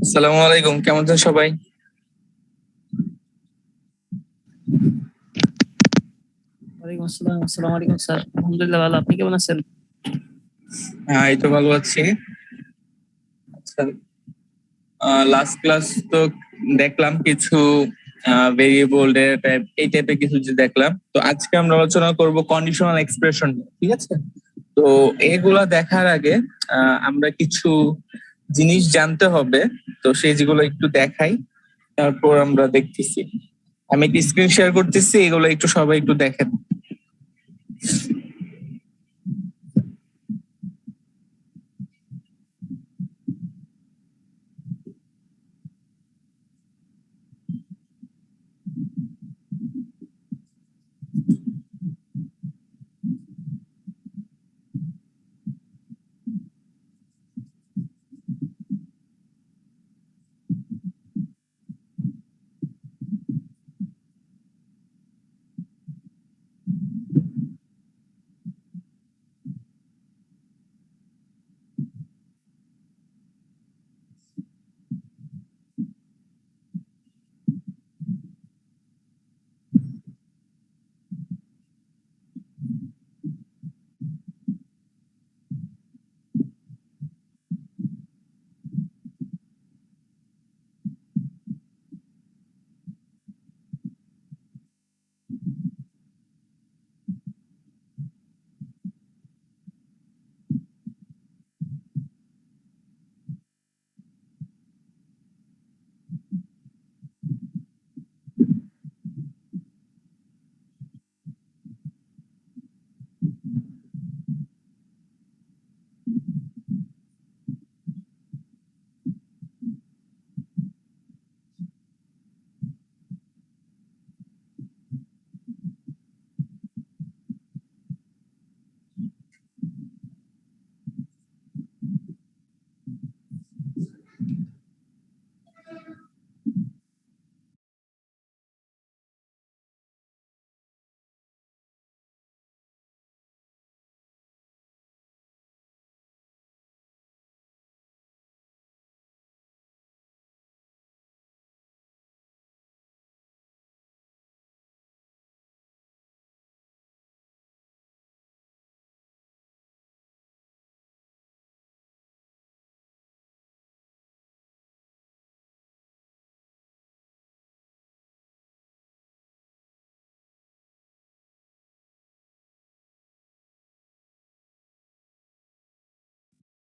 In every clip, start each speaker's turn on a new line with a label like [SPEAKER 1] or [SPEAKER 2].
[SPEAKER 1] আসসালামু আলাইকুম, কেমন আছেন সবাই?
[SPEAKER 2] ওয়ালাইকুম আসসালাম। আসসালামু আলাইকুম স্যার। আলহামদুলিল্লাহ ভালো। আপনি কেমন আছেন?
[SPEAKER 1] হ্যাঁ, এই তো ভালো আছি। আচ্ছা, লাস্ট ক্লাস তো দেখলাম কিছু ভেরিয়েবল টাইপ এই টাইপের কিছু যে দেখলাম। তো আজকে আমরা আলোচনা করব কন্ডিশনাল এক্সপ্রেশন, ঠিক আছে? তো এগুলা দেখার আগে আমরা কিছু জিনিস জানতে হবে। তো সেই যেগুলো একটু দেখাই, তারপর আমরা দেখতেছি। আমি একটু স্ক্রিন শেয়ার করতেছি, এগুলো একটু সবাই একটু দেখেন।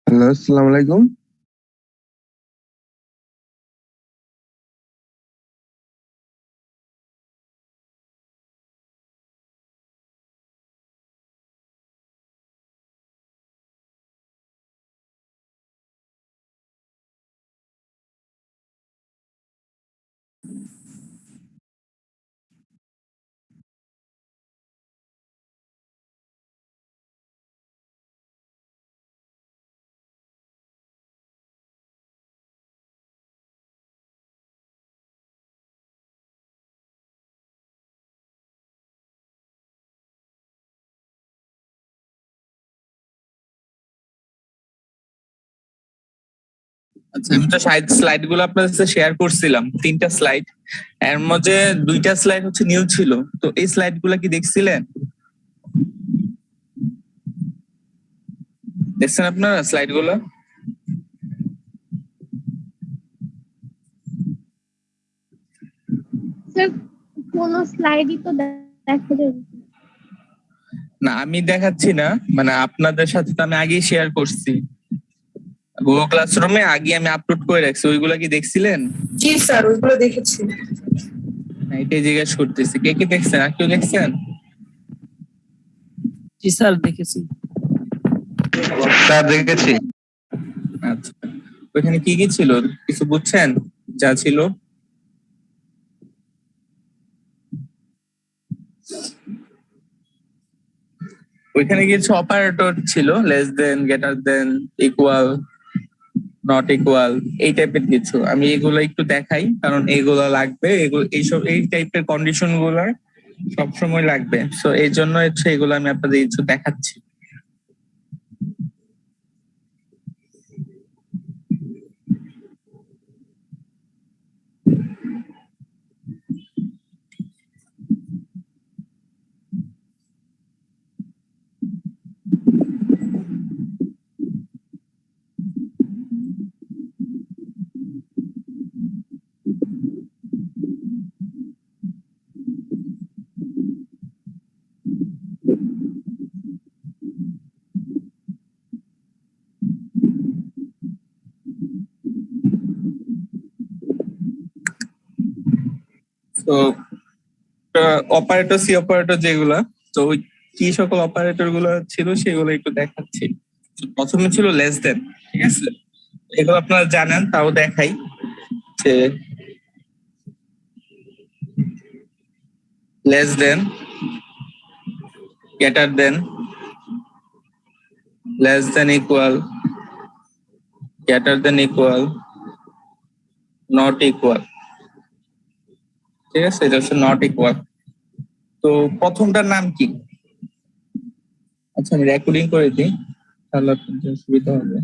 [SPEAKER 3] হ্যালো, আসসালামু আলাইকুম।
[SPEAKER 1] আচ্ছা, আমি তো স্লাইড গুলো আপনাদের সাথে শেয়ার করছিলাম, 3টা স্লাইড। এর মধ্যে 2টা স্লাইড হচ্ছে নিউ ছিল। তো এই স্লাইড গুলা কি দেখছিলেন? দেখছেন আপনারা স্লাইড গুলো?
[SPEAKER 4] স্যার কোন স্লাইডই তো দেখা যাবে
[SPEAKER 1] না, আমি দেখাচ্ছি না, মানে আপনাদের সাথে তো আমি আগেই শেয়ার করছি গুগল ক্লাসরুমে, আগে আমি আপলোড করে রাখছি। ওইগুলা কি দেখছিলেন?
[SPEAKER 5] জি স্যার, ওইগুলো দেখেছি।
[SPEAKER 1] এটাই জিজ্ঞেস করতেছি, কে কি দেখছেন? আর কেউ দেখছেন?
[SPEAKER 2] জি স্যার, দেখেছি।
[SPEAKER 3] স্যার দেখেছি।
[SPEAKER 1] আচ্ছা, ওইখানে কি কি ছিল কিছু বুঝছেন যা ছিল? ওইখানে কিছু অপারেটর ছিল, less than, greater than, equal, not equal, এই টাইপের কিছু। আমি এগুলো একটু দেখাই, কারণ এগুলো লাগবে। এগুলো এইসব এই টাইপের কন্ডিশন গুলো সবসময় লাগবে। সো এই জন্য হচ্ছে এগুলো আমি আপনাদের কিছু দেখাচ্ছি। তো অপারেটর সি অপারেটর যেগুলা, তো ওই কি সকল অপারেটর গুলো ছিল সেগুলো একটু দেখাচ্ছি। তো প্রথমে ছিল লেস দেন, ঠিক আছে, এগুলো আপনারা জানেন, তাও দেখাই যে less than, greater than, less than equal, greater than equal, not equal. ঠিক আছে, এটা হচ্ছে নট ইকুয়াল। তো প্রথমটার নাম কি? আচ্ছা আমি রেকর্ডিং করে দিই, তাহলে আপনাদের সুবিধা হবে।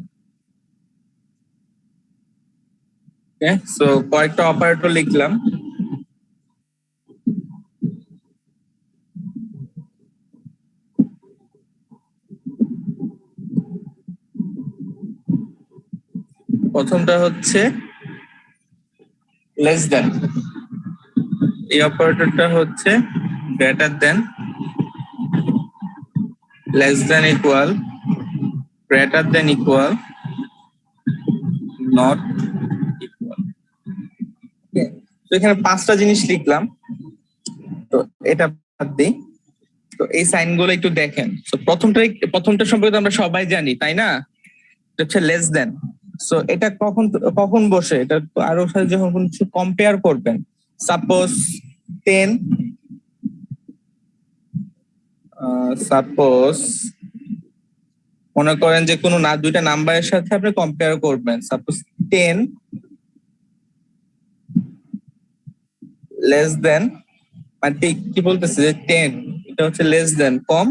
[SPEAKER 1] সো কয়েকটা অপারেটর লিখলাম। প্রথমটা হচ্ছে লেস দেন, এই অপারেটরটা হচ্ছে greater than, less than equal, greater than equal, not equal. তো এখানে পাঁচটা জিনিস লিখলাম, তো এটা বাদ দিই। তো এই সাইন গুলো একটু দেখেন। তো প্রথমটা সম্পর্কে আমরা সবাই জানি, তাই না? এটা হচ্ছে লেস দেন। সো এটা কখন কখন বসে? এটা আরো সাথে যখন কোনো কিছু কম্পেয়ার করবেন, সাপোজ 10, সাপোজ মনে করেন যে কোনো না দুইটা নাম্বারের সাথে আপনি কম্পেয়ার করবেন, সাপোজ 10 লেস দেন, মানে কি বলতেছে যে 10 এটা হচ্ছে লেস দেন, কম,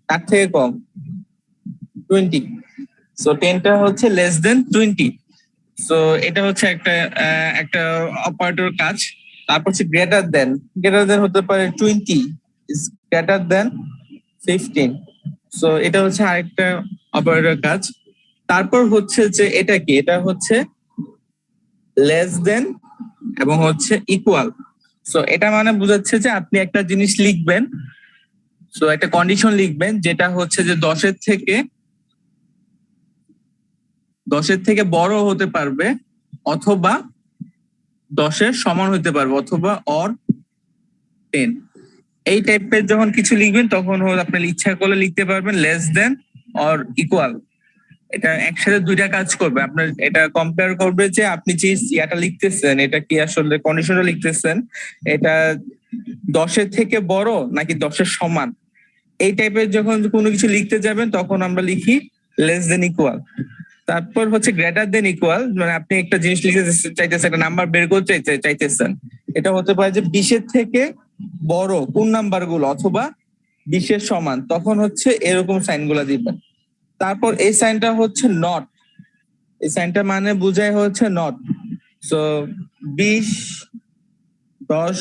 [SPEAKER 1] তার থেকে কম 20। সো 10টা হচ্ছে লেস দেন 20। সো এটা হচ্ছে একটা অপারেটর কাজ। তারপর হচ্ছে গ্রেটার দেন হতে পারে 20 ইজ গ্রেটার দেন 15। সো এটা হচ্ছে আরেকটা অপারেটর কাজ। তারপর হচ্ছে যে এটা কি, এটা হচ্ছে লেস দেন এবং হচ্ছে ইকুয়াল। সো এটা মানে বোঝাচ্ছে যে আপনি একটা জিনিস লিখবেন, সো একটা কন্ডিশন লিখবেন যেটা হচ্ছে যে 10-এর থেকে বড় হতে পারবে, অথবা 10-এর সমান হতে পারবে, অথবা অর 10। এই টাইপের যখন কিছু লিখবেন তখন আপনি ইচ্ছা করলে লিখতে পারবেন লেস দেন অর ইকুয়াল। এটা একসাথে দুইটা কাজ করবে, আপনার এটা কম্পেয়ার করবে যে আপনি যে ইয়াটা লিখতেছেন এটা কি আসলে কন্ডিশনটা লিখতেছেন এটা 10-এর থেকে বড় নাকি 10-এর সমান। এই টাইপের যখন কোনো কিছু লিখতে যাবেন তখন আমরা লিখি লেস দেন ইকুয়াল। তারপর হচ্ছে গ্রেটার দেন ইকুয়াল, মানে আপনি একটা জিনিস লিখতে চাইতেছেন, একটা নাম্বার বের করতে চাইতেছেন, এটা হতে পারে যে 20-এর থেকে বড় কোন নাম্বার গুলো, অথবা 20-এর সমান, তখন হচ্ছে এরকম সাইন গুলা দিবেন। তারপর এই সাইনটা হচ্ছে নট, এই সাইনটা মানে বুঝায় হচ্ছে নট। সো 20 10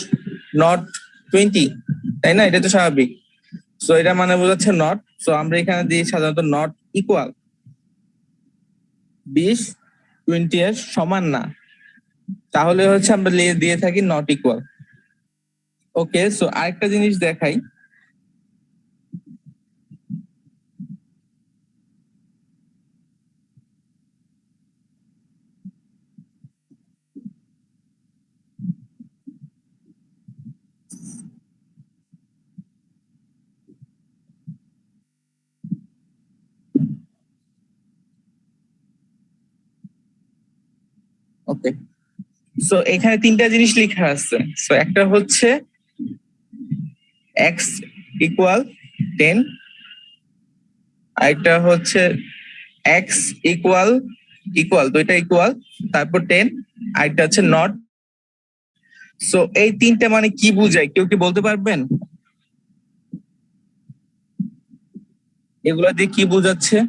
[SPEAKER 1] নট 20, তাই না? এটা তো স্বাভাবিক। সো এটা মানে বোঝাচ্ছে নট। সো আমরা এখানে দিই সাধারণত নট ইকুয়াল, 20 20 এর সমান না, তাহলে হচ্ছে আমরা দিয়ে থাকি নট ইকুয়াল। ওকে, সো আরেকটা জিনিস দেখাই। ওকে, সো এখানে তিনটা জিনিস লেখা আছে। সো একটা হচ্ছে x ইকুয়াল 10, আরেকটা হচ্ছে x ইকুয়াল ইকুয়াল, দুইটা ইকুয়াল, তারপর 10, আরেকটা হচ্ছে নট। সো এই তিনটা মানে কি বুঝায়, কেউ কি বলতে পারবেন? এগুলা দিয়ে কি বোঝাচ্ছে?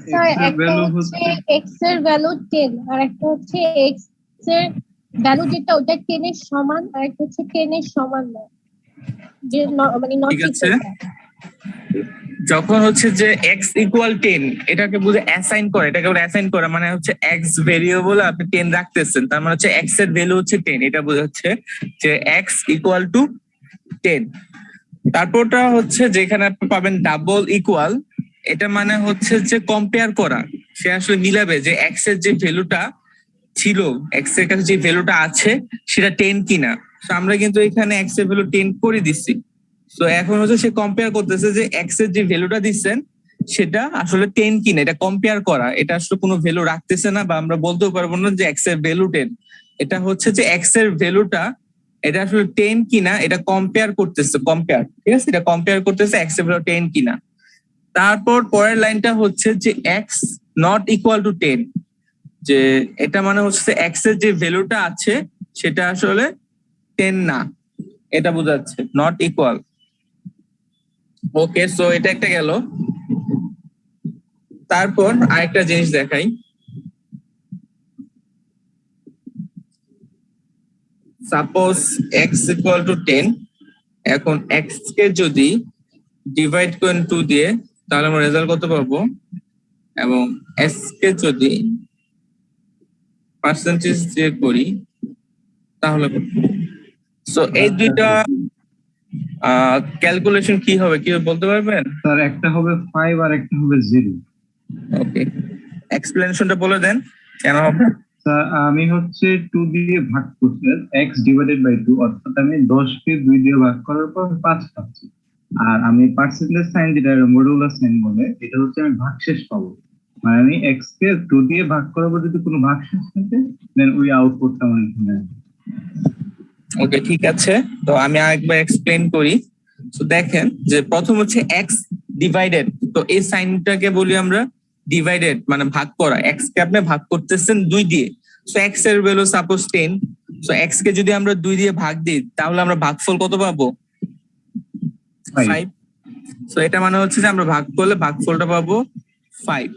[SPEAKER 4] স্যার একটা হচ্ছে x এর ভ্যালু 10, আর একটা হচ্ছে x এর ভ্যালু যেটা ওটা 10 এর সমান, আর একটা হচ্ছে 10 এর সমান না, যে মানে নট
[SPEAKER 1] ঠিক আছে,
[SPEAKER 4] ইকুয়াল।
[SPEAKER 1] যখন হচ্ছে যে x ইকুয়াল 10 এটাকে বুঝে অ্যাসাইন করে, এটাকে বলে অ্যাসাইন করা, মানে হচ্ছে x ভেরিয়েবল আপনি 10 রাখতেছেন, তার মানে হচ্ছে x এর ভ্যালু হচ্ছে 10, এটা বোঝাচ্ছে যে x ইকুয়াল টু 10। তারপরটা হচ্ছে যেখানে আপনি পাবেন ডাবল ইকুয়াল, এটা মানে হচ্ছে যে কম্পেয়ার করা, সে আসলে মিলাবে যে এক্স এর যে ভ্যালুটা ছিল, এক্স এর কাছে যে ভ্যালুটা আছে সেটা 10 কিনা। তো আমরা কিন্তু এখানে এক্স এর ভ্যালু 10 করে দিচ্ছি। তো এখন হচ্ছে সে কম্পেয়ার করতেছে যে এক্স এর যে ভ্যালুটা দিচ্ছেন সেটা আসলে 10 কিনা, এটা কম্পেয়ার করা, এটা আসলে কোনো ভ্যালু রাখতেছে না, বা আমরা বলতেও পারবো না যে এক্স এর ভ্যালু 10। এটা হচ্ছে যে এক্স এর ভ্যালুটা এটা আসলে 10 কিনা এটা কম্পেয়ার করতেছে, কম্পেয়ার, ঠিক আছে, এটা কম্পেয়ার করতেছে এক্স এর ভ্যালু 10 কিনা। তারপর পরের লাইনটা হচ্ছে যে এক্স নট ইকুয়াল টু 10, যে এটা মানে হচ্ছে এক্স এর যে ভ্যালুটা আছে সেটা আসলে 10 না, এটা বোঝাচ্ছে নট ইকুয়াল। ওকে, সো এটা একটা গেল। তারপর আরেকটা জিনিস দেখাই। সাপোজ এক্স ইকুয়াল টু 10, এখন এক্স কে যদি ডিভাইড করেন 2 দিয়ে তাহলে আমরা রেজাল্ট কত পাবো, এবং এস কে যদি পার্সেন্টেজ দিয়ে করি তাহলে সো এই দুইটা ক্যালকুলেশন কি হবে, কি বলতে পারবেন?
[SPEAKER 6] স্যার একটা হবে 5 আর একটা হবে 0।
[SPEAKER 1] ওকে, এক্সপ্লেনেশনটা বলে দেন কেন হবে।
[SPEAKER 6] স্যার আমি হচ্ছে 2 দিয়ে ভাগ করছি, x ডিভাইডেড বাই 2, অর্থাৎ আমি 10 কে 2 দিয়ে ভাগ করার পর 5 পাচ্ছি। আর আমি পার্সেন্টেজ সাইন যেটা মডুলাস সাইন বলে, এটা হচ্ছে আমি ভাগশেষ পাবো। মানে আমি x কে 2 দিয়ে ভাগ করার পর যদি কোনো ভাগশেষ থাকে দেন ওই আউটপুটটা আমার এখানে আসবে।
[SPEAKER 1] ওকে, ঠিক আছে, তো আমি আরেকবার এক্সপ্লেন করি। তো দেখেন যে প্রথম হচ্ছে এক্স ডিভাইডেড, তো এই সাইনটাকে বলি আমরা ডিভাইডেড, মানে ভাগ করা। এক্স কে আপনি ভাগ করতেছেন 2 দিয়ে, সো এক্স এর ভ্যালু সাপোজ 10, সো এক্স কে যদি আমরা 2 দিয়ে ভাগ দিই তাহলে আমরা ভাগফল কত পাবো, 5। সো এটা মানে হচ্ছে যে আমরা ভাগ করলে ভাগফলটা পাবো 5।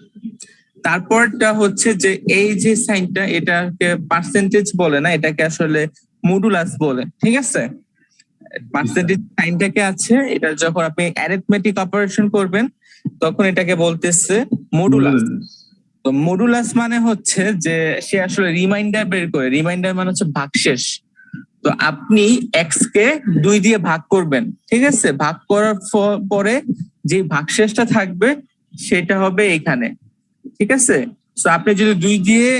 [SPEAKER 1] তারপরটা হচ্ছে যে এই যে সাইনটা এটাকে পার্সেন্টেজ বলে না, এটাকে আসলে মডুলাস বলে, ঠিক আছে। পার্সেন্টেজ সাইনটাকে আছে, এটা যখন আপনি অ্যারিথমেটিক অপারেশন করবেন তখন এটাকে বলতেছে মডুলাস। তো মডুলাস মানে হচ্ছে যে সে আসলে রিমাইন্ডার বের করে, রিমাইন্ডার মানে হচ্ছে ভাগশেষ। তো আপনি এক্স কে 2 দিয়ে ভাগ করবেন, ঠিক আছে, ভাগ করার পরে যে ভাগশেষটা থাকবে সেটা হবে এখানে, ঠিক আছে। তো আপনি যদি 2 দিয়ে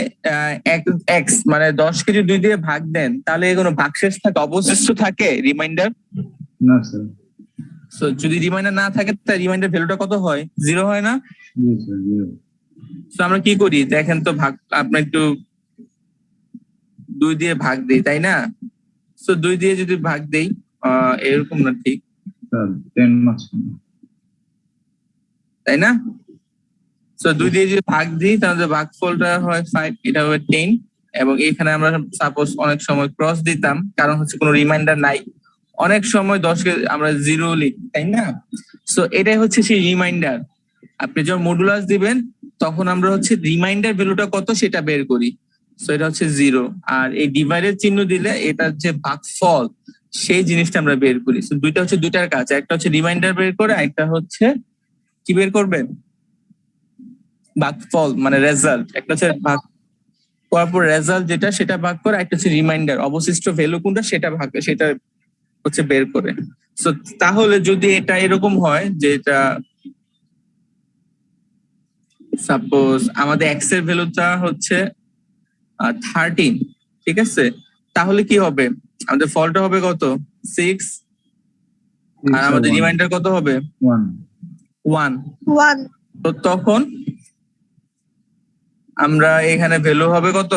[SPEAKER 1] এক্স মানে 10 কে যদি 2 দিয়ে ভাগ দেন তাহলে কোনো ভাগশেষ থাকে, অবশিষ্ট থাকে রিমাইন্ডার
[SPEAKER 6] না স্যার।
[SPEAKER 1] সো যদি রিমাইন্ডার না থাকে তাহলে রিমাইন্ডার ভ্যালুটা কত হয়, 0 হয় না।
[SPEAKER 6] জি স্যার, 0।
[SPEAKER 1] তো আমরা কি করি দেখেন তো, ভাগ আপনি একটু 2 দিয়ে ভাগ দেই, তাই না। সো 2 দিয়ে যদি ভাগ দেই এরকম না, ঠিক
[SPEAKER 6] স্যার 10 মাঝখানে,
[SPEAKER 1] তাই না। সো 2 দিয়ে যদি ভাগ দিই তাহলে ভাগফলটা হয় 5, এটা হবে 10। এবং এখানে আমরা সাপোজ অনেক সময় ক্রস দিতাম, কারণ হচ্ছে কোনো রিমাইন্ডার নাই, অনেক সময় 10 কে আমরা 0 লিখি, তাই না। সো এটাই হচ্ছে সেই রিমাইন্ডার। আপনি যখন মডুলাস দিবেন তখন আমরা হচ্ছে রিমাইন্ডার ভ্যালুটা কত সেটা বের করি, সো এটা হচ্ছে 0। আর এই ডিভাইডের চিহ্ন দিলে এটার যে ভাগফল সেই জিনিসটা আমরা বের করি। সো দুইটা হচ্ছে দুইটার কাজ, একটা হচ্ছে রিমাইন্ডার বের করে, একটা হচ্ছে কি বের করবেন, ভাগফল মানে রেজাল্ট। একটা হচ্ছে ভাগ করার পর রেজাল্ট যেটা সেটা ভাগ করে, একটা হচ্ছে রিমাইন্ডার অবশিষ্ট ভ্যালু কোনটা সেটা ভাগ, সেটা হচ্ছে বের করে। সো তাহলে যদি এটা এরকম হয় যে এটা সাপোজ আমাদের এক্স এর ভ্যালুটা হচ্ছে 13, ঠিক আছে, তাহলে কি হবে, আমাদের ফলটা হবে কত 6, আর আমাদের রিমাইন্ডার কত হবে 1।
[SPEAKER 4] 1
[SPEAKER 1] তো তখন আমরা এখানে ভ্যালু হবে কত,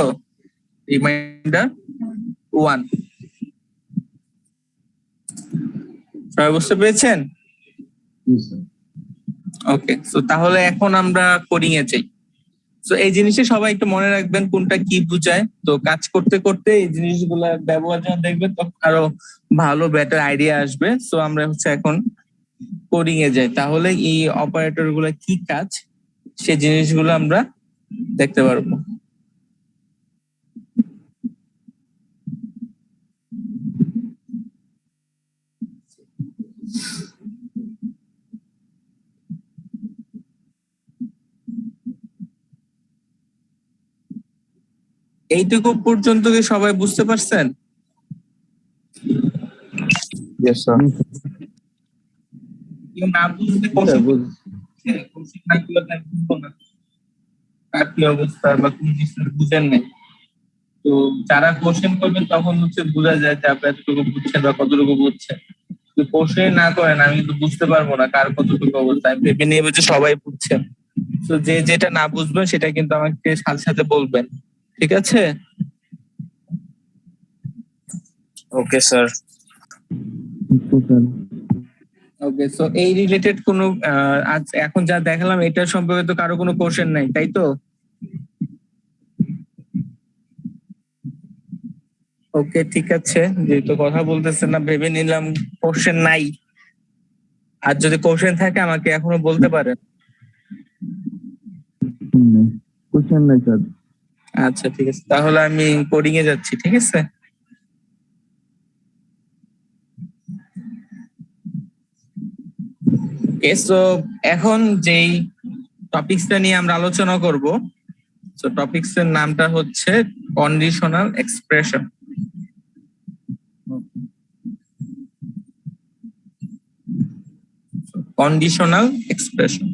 [SPEAKER 1] রিমাইন্ডার 1। সবাই বুঝতে পেরেছেন?
[SPEAKER 6] জি স্যার।
[SPEAKER 1] ওকে, সো তাহলে এখন আমরা কোডিং এ যাই। সো এই জিনিসটা সবাই একটু মনে রাখবেন কোনটা কি বোঝায়। তো কাজ করতে করতে এই জিনিসগুলা ব্যবহার যখন দেখবেন তখন আরো ভালো বেটার আইডিয়া আসবে। সো আমরা হচ্ছে এখন কোডিং এ যাই, তাহলে এই অপারেটর গুলা কি কাজ সেই জিনিসগুলো আমরা দেখতে পারবো। এইটুকু পর্যন্ত কি সবাই বুঝতে পারছেন?
[SPEAKER 3] Yes sir.
[SPEAKER 1] কেউ না বুঝতে কষ্ট না করলে তাই বুঝবো না। কার কি অবস্থা বা কোন জিনিসটা বুঝেন নাই। তো যারা কোশ্চেন করবেন তখন হচ্ছে বোঝা যায় যে আপনি এতটুকু বুঝছেন বা কতটুকু বুঝছেন। যদি কোশ্চেন না করেন আমি কিন্তু বুঝতে পারবো না কার কতটুকু অবস্থা। আমি ভেবে নিয়ে যে সবাই বুঝছেন। তো যে যেটা না বুঝবেন সেটা কিন্তু আমাকে সাথে সাথে বলবেন, ঠিক আছে?
[SPEAKER 2] Okay sir.
[SPEAKER 1] ওকে, সো এই রিলেটেড কোনো আজ এখন যা দেখালাম এটা সম্পর্কে তো কারো কোনো কোশ্চেন নাই, তাই তো? ওকে, ঠিক আছে, যেহেতু কথা বলতেছেন না ভেবে নিলাম কোশ্চেন নাই। আর যদি কোশ্চেন থাকে আমাকে এখনো বলতে পারেন।
[SPEAKER 3] কোশ্চেন নাই স্যার।
[SPEAKER 1] আচ্ছা ঠিক আছে, তাহলে আমি কোডিং এ যাচ্ছি, ঠিক আছে? সো এখন যেই টপিকসটা নিয়ে আমরা আলোচনা করব, সো টপিকস এর নামটা হচ্ছে conditional expression. Conditional expression.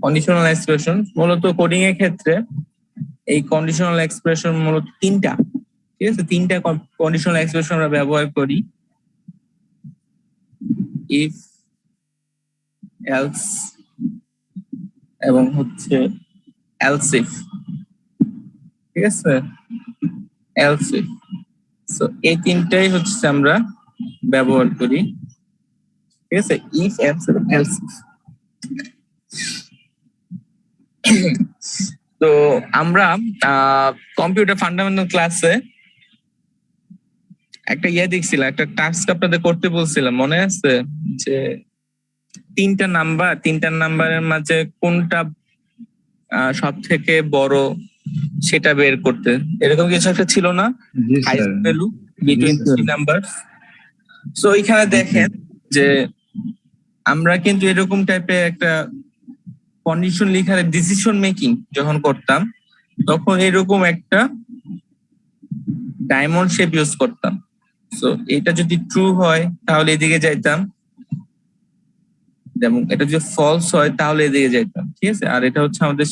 [SPEAKER 1] Conditional expression মূলত কোডিং এর ক্ষেত্রে এই কন্ডিশনাল এক্সপ্রেশন মূলত তিনটা, ঠিক আছে? তিনটা কন্ডিশনাল এক্সপ্রেশন আমরা ব্যবহার করি: ইফ, এলস এবং হচ্ছে এলস ইফ, ঠিক আছে? Else if. সো এই তিনটাই হচ্ছে আমরা ব্যবহার করি, ঠিক আছে? ইফ, এলস এবং এলস ইফ। তো আমরা কম্পিউটার ফান্ডামেন্টাল ক্লাসে একটা দেখছিলাম, একটা টাস্ক আপনাদের করতে বলছিলাম, মনে আছে? যে তিনটা নাম্বারের মাঝে কোনটা সব থেকে বড় সেটা বের করতে, এরকম কিছু একটা ছিল না?
[SPEAKER 6] জি
[SPEAKER 1] highest
[SPEAKER 6] sir.
[SPEAKER 1] Value between
[SPEAKER 6] sir.
[SPEAKER 1] Three number. So এখানে দেখেন যে আমরা কিন্তু এরকম টাইপের একটা কন্ডিশন লিখার ডিসিশন মেকিং যখন করতাম তখন এরকম একটা ডায়মন্ড শেপ ইউজ করতাম। সো এটা যদি ট্রু হয় তাহলে এদিকে যাইতাম, যেমন এটা যদি ফলস হয় তাহলে এদিকে যাইতাম, ঠিক আছে? আর এটা হচ্ছে আমাদের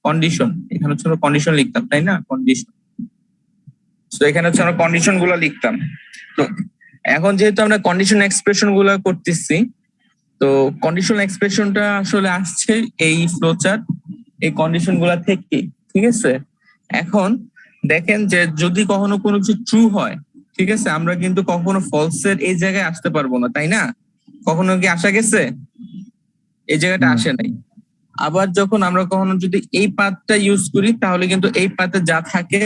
[SPEAKER 1] কন্ডিশন, এখানে হচ্ছে আমরা কন্ডিশন লিখতাম, তাই না? কন্ডিশন। তো এখানে হচ্ছে আমরা কন্ডিশন গুলো লিখতাম। তো এখন যেহেতু আমরা কন্ডিশন এক্সপ্রেশন গুলো করতেছি, তো কন্ডিশন এক্সপ্রেশনটা আসলে আসছে এই ফ্লোচার্ট এই কন্ডিশন গুলা থেকে, ঠিক আছে? এখন দেখেন যে যদি কখনো কোনো কিছু ট্রু হয়, ঠিক আছে, আমরা কিন্তু কখনো ফলসের এই জায়গায় আসতে পারবো না, তাই না? কখনো কি আসা গেছে? এই জায়গাটা আসে নাই। আবার যখন আমরা কখনো যদি এই পাথটা ইউজ করি তাহলে কিন্তু এই পাথে যা থাকে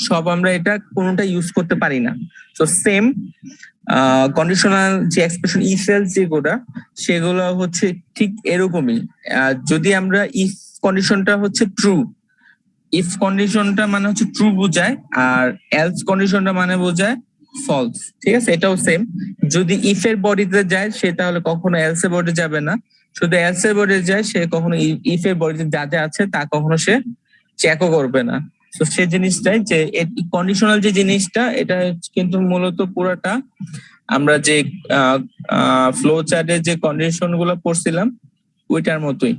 [SPEAKER 1] সব আমরা এটা কোনোটা ইউজ করতে পারি না। তো সেম কন্ডিশনাল যে এক্সপ্রেশন ইফ এলস যেগুলো সেগুলো হচ্ছে ঠিক এরকমই। যদি আমরা ইফ কন্ডিশনটা হচ্ছে ট্রু, ইফ কন্ডিশনটা মানে হচ্ছে ট্রু বোঝায়, আর এলস কন্ডিশনটা মানে বোঝায় ফলস, ঠিক আছে? এটাও সেম। যদি ইফ এর বডিতে যায় সে তাহলে কখনো এলস এর বডি যাবে না, শুধু এলস এর বডি যায় সে কখনো ইফ এর বডিতে যা যা আছে তা কখনো সে চেকও করবে না। তো সেই জিনিসটাই যে কন্ডিশনাল যে জিনিসটা এটা কিন্তু মূলত পুরোটা আমরা যে ফ্লো চার্টে যে কন্ডিশন গুলো পড়ছিলাম ওইটার মতোই।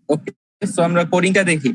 [SPEAKER 1] ওকে, সো আমরা কোডিংটা দেখি।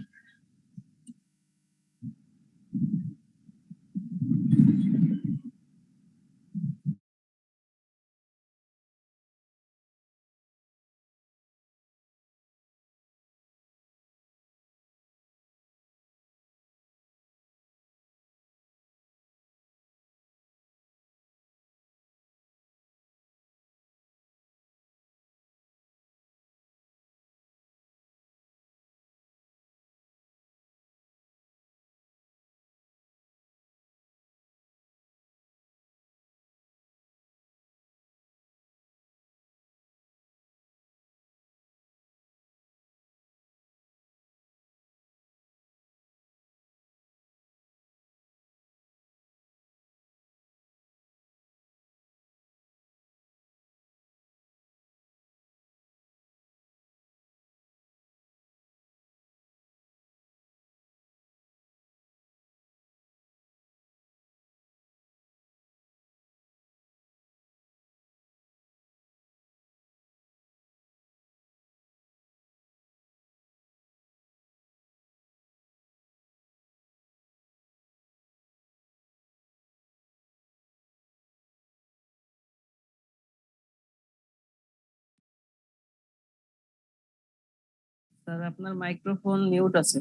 [SPEAKER 2] স্যার আপনার মাইক্রোফোন মিউট আছে।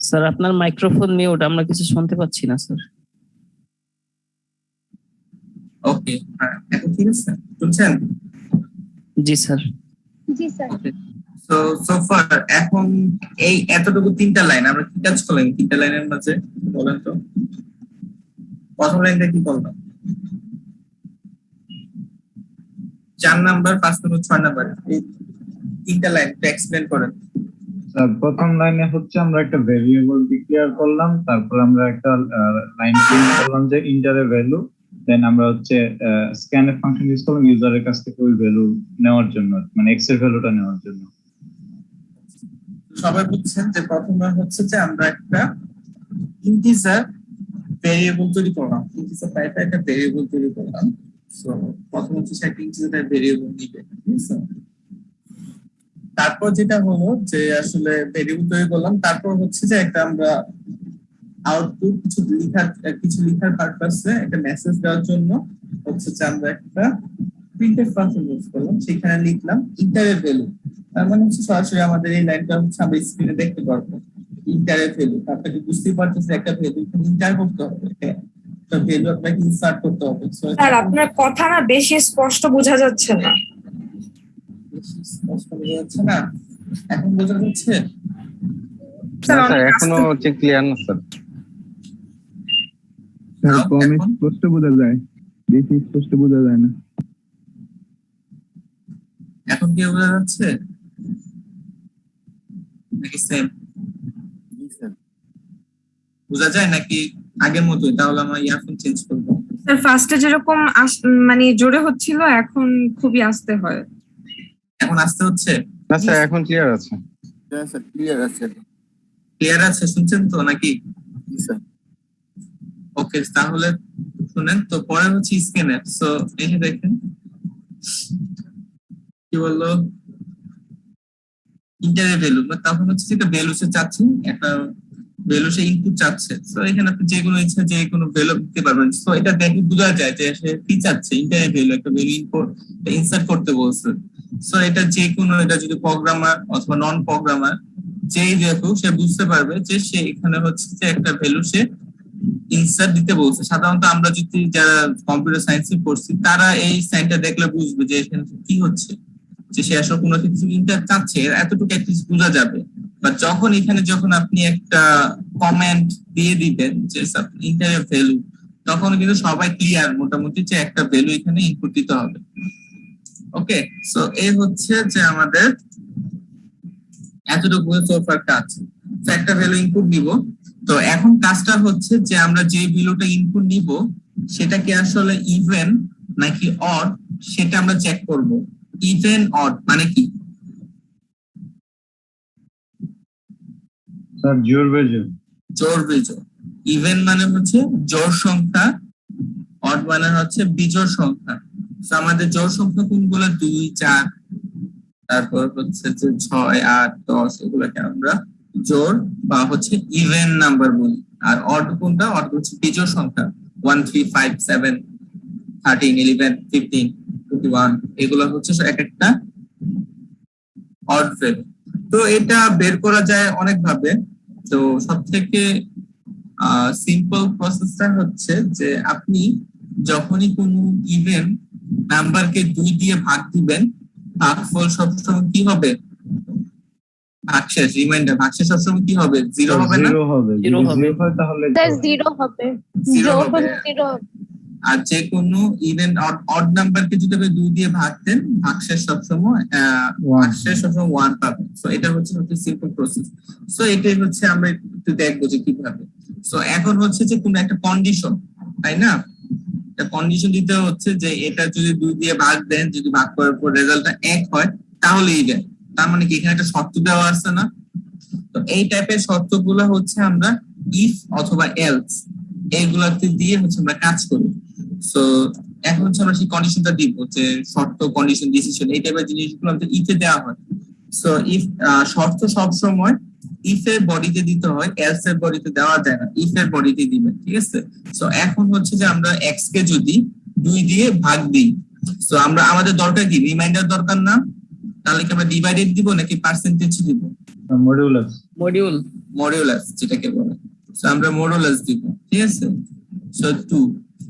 [SPEAKER 2] স্যার আপনার মাইক্রোফোন মিউট, আমরা কিছু শুনতে পাচ্ছি না স্যার।
[SPEAKER 1] ওকে, এখন ঠিক আছে, শুনছেন?
[SPEAKER 2] জি স্যার।
[SPEAKER 4] জি স্যার।
[SPEAKER 1] সো ফার এখন এই এতটুকু তিনটা লাইন আমরা কি কাজ করলাম? তিনটা লাইনের মাঝে বলেন তো, প্রথম লাইনটা কি করলাম? 4 নাম্বার, 5 নাম্বার, 6 নাম্বার, এই তিনটা লাইন এক্সপ্লেন করেন।
[SPEAKER 6] স্যার প্রথম লাইনে হচ্ছে আমরা একটা ভেরিয়েবল ডিক্লেয়ার করলাম, তারপর আমরা একটা লাইন প্রিন্ট করলাম যে ইন্টারের ভ্যালু, দেন আমরা হচ্ছে স্ক্যানএফ ফাংশন ইউজ করলাম ইউজারের কাছ থেকে ওই ভ্যালু নেওয়ার জন্য, মানে এক্স এর ভ্যালুটা নেওয়ার জন্য।
[SPEAKER 1] সবাই বুঝছেন যে প্রথমে হচ্ছে যে আমরা একটা ইন্টিজার ভেরিয়েবল তৈরি করলাম, ইন্টিজার টাইপের একটা ভেরিয়েবল তৈরি করলাম। সো প্রথম হচ্ছে একটা ইন্টিজার টাইপ ভেরিয়েবল নিবে, ঠিক আছে? তারপর যেটা হলো যে আসলে ভেরিয়েবল তৈরি করলাম, তারপর হচ্ছে যে একটা আমরা আউটপুট কিছু লিখার পারপাসে একটা মেসেজ দেওয়ার জন্য হচ্ছে যে আমরা একটা প্রিন্টএফ ফাংশন ইউজ করলাম, সেখানে লিখলাম ইন্টারের ভ্যালু। তার মানে হচ্ছে সরাসরি আমাদের এই লাইনটা হচ্ছে আমরা স্ক্রিনে দেখতে পারবো ইন্টারের ভ্যালু। আপনাকে বুঝতেই পারতেছে একটা ভ্যালু ইন্টার করতে হবে, একটা ভ্যালু আপনাকে ইনসার্ট করতে হবে।
[SPEAKER 5] স্যার আপনার কথা না বেশি স্পষ্ট বোঝা যাচ্ছে না।
[SPEAKER 1] স্পষ্ট বোঝা যাচ্ছে না? এখন বোঝা যাচ্ছে?
[SPEAKER 5] স্যার
[SPEAKER 7] এখনো ঠিক ক্লিয়ার না স্যার।
[SPEAKER 3] স্যার কম
[SPEAKER 1] এখন?
[SPEAKER 3] স্পষ্ট বোঝা যায়, বেশি স্পষ্ট বোঝা যায় না।
[SPEAKER 1] এখন কি বোঝা যাচ্ছে নাকি সেম? বোঝা যায় নাকি আগের মতোই? তাহলে আমার ইয়ারফোন চেঞ্জ করবো।
[SPEAKER 5] স্যার ফার্স্টে যেরকম মানে জোরে হচ্ছিল এখন খুবই আস্তে হয়।
[SPEAKER 1] এখন আসতে হচ্ছে?
[SPEAKER 7] না স্যার এখন ক্লিয়ার আছে।
[SPEAKER 1] ক্লিয়ার আছে? ক্লিয়ার আছে, শুনছেন তো নাকি? ওকে, তাহলে শুনেন তো। পরে হচ্ছে স্ক্যানার। সো এই যে দেখেন কি বললো, ইন্টারের ভ্যালু, তখন হচ্ছে যেটা ভ্যালু সে চাচ্ছে, একটা ভ্যালু সে ইনপুট চাচ্ছে। তো এখানে আপনি যে কোনো ইচ্ছা যে কোনো ভ্যালু দিতে পারবেন। তো এটা দেখে বোঝা যায় যে সে কি চাচ্ছে, ইন্টারের ভ্যালু একটা ভ্যালু ইনসার্ট করতে বলছে। সো এটা যে কোনো, এটা যদি প্রোগ্রামার অথবা নন প্রোগ্রামার যেই দেখুক সে বুঝতে পারবে যে সে এখানে হচ্ছে যে একটা ভ্যালু সে ইনসার্ট দিতে বলছে। সাধারণত আমরা যদি যারা কম্পিউটার সায়েন্স পড়ছি তারা এই সাইনটা দেখলে বুঝবে যে এখানে কি হচ্ছে, যে সে আসলে কোনো কিছু ইন্টার চাচ্ছে, এতটুকু অ্যাটলিস্ট বোঝা যাবে। বা যখন এখানে যখন আপনি একটা কমেন্ট দিয়ে দিবেন যে ইন্টারের ভ্যালু, তখন কিন্তু সবাই ক্লিয়ার মোটামুটি যে একটা ভ্যালু এখানে ইনপুট দিতে হবে। ওকে, সো এই হচ্ছে যে আমাদের এতটুকু সোফার কাজ। তো একটা ভ্যালু ইনপুট নিব। তো এখন কাজটা হচ্ছে যে আমরা যে ভ্যালুটা ইনপুট নিব সেটা কি আসলে ইভেন নাকি অড সেটা আমরা চেক করব। ইভেন অড মানে কি?
[SPEAKER 6] স্যার জোর বেজোর।
[SPEAKER 1] জোড় বিজোড়। ইভেন মানে হচ্ছে জোড় সংখ্যা, অড মানে হচ্ছে বিজোড় সংখ্যা। তো আমাদের জোড় সংখ্যা কোনগুলো? 2, 4, তারপর হচ্ছে যে 6, 8, 10, এগুলোকে আমরা জোড় বা হচ্ছে ইভেন নাম্বার বলি। আর অড কোনটা? অড হচ্ছে বিজোড় সংখ্যা, 1, 3, 5, 7, 13, 11, 15, 21, এগুলো হচ্ছে এক একটা অড ভ্যালু। তো এটা বের করা যায় অনেক ভাবে। তো সব থেকে সিম্পল প্রসেসটা হচ্ছে যে আপনি যখনই কোনো ইভেন নাম্বারকে 2 দিয়ে ভাগ দিবেন, ভাগফল সবসময় কি হবে? ভাগশেষ, রিমাইন্ডার, ভাগশেষ সবসময় কি হবে? 0 হবে না?
[SPEAKER 6] জিরো হবে, যদি
[SPEAKER 2] Zero হবে।
[SPEAKER 6] জিরো হয় তাহলে
[SPEAKER 4] স্যার জিরো হবে,
[SPEAKER 1] Zero
[SPEAKER 4] যখন
[SPEAKER 1] হবে।
[SPEAKER 4] জিরো
[SPEAKER 1] আর যে কোনো ইভেন অড নাম্বারকে যদি আপনি 2 দিয়ে ভাগ দেন, ভাগশেষ সবসময় ভাগশেষ সবসময় 1 পাবেন। সো এটা হচ্ছে সিম্পল প্রসেস। সো এটাই হচ্ছে আমরা একটু দেখবো যে কিভাবে। সো এখন হচ্ছে যে কোনো একটা কন্ডিশন, তাই না? একটা কন্ডিশন দিতে হচ্ছে যে এটা যদি 2 দিয়ে ভাগ দেন, যদি ভাগ করার পর রেজাল্টটা 1 হয় তাহলে ইভেন। তার মানে কি এখানে একটা শর্ত দেওয়া আছে না? তো এই টাইপের শর্তগুলো হচ্ছে আমরা ইফ অথবা এলস এইগুলাতে দিয়ে হচ্ছে আমরা কাজ করি। সো এখন হচ্ছে আমরা সেই কন্ডিশনটা দিব, যে শর্ত, কন্ডিশন, ডিসিশন, এই টাইপের জিনিসগুলো আমাদের ইফে দেওয়া হয়। সো ইফ শর্ত সব সময় ইফ এর বডিতে দিতে হয়, এলস এর বডিতে দেওয়া যায় না, ইফ এর বডিতে দিবেন, ঠিক আছে? সো এখন হচ্ছে যে আমরা এক্স কে যদি 2 দিয়ে ভাগ দিই, সো আমরা আমাদের দরকার কি? রিমাইন্ডার দরকার না? তাহলে কি আমরা ডিভাইডেড দিব নাকি পার্সেন্টেজ দিব?
[SPEAKER 6] মডিউলাস।
[SPEAKER 2] মডিউল
[SPEAKER 1] মডিউলাস যেটাকে বলে। সো আমরা মডিউলাস দিব, ঠিক আছে? সো 2।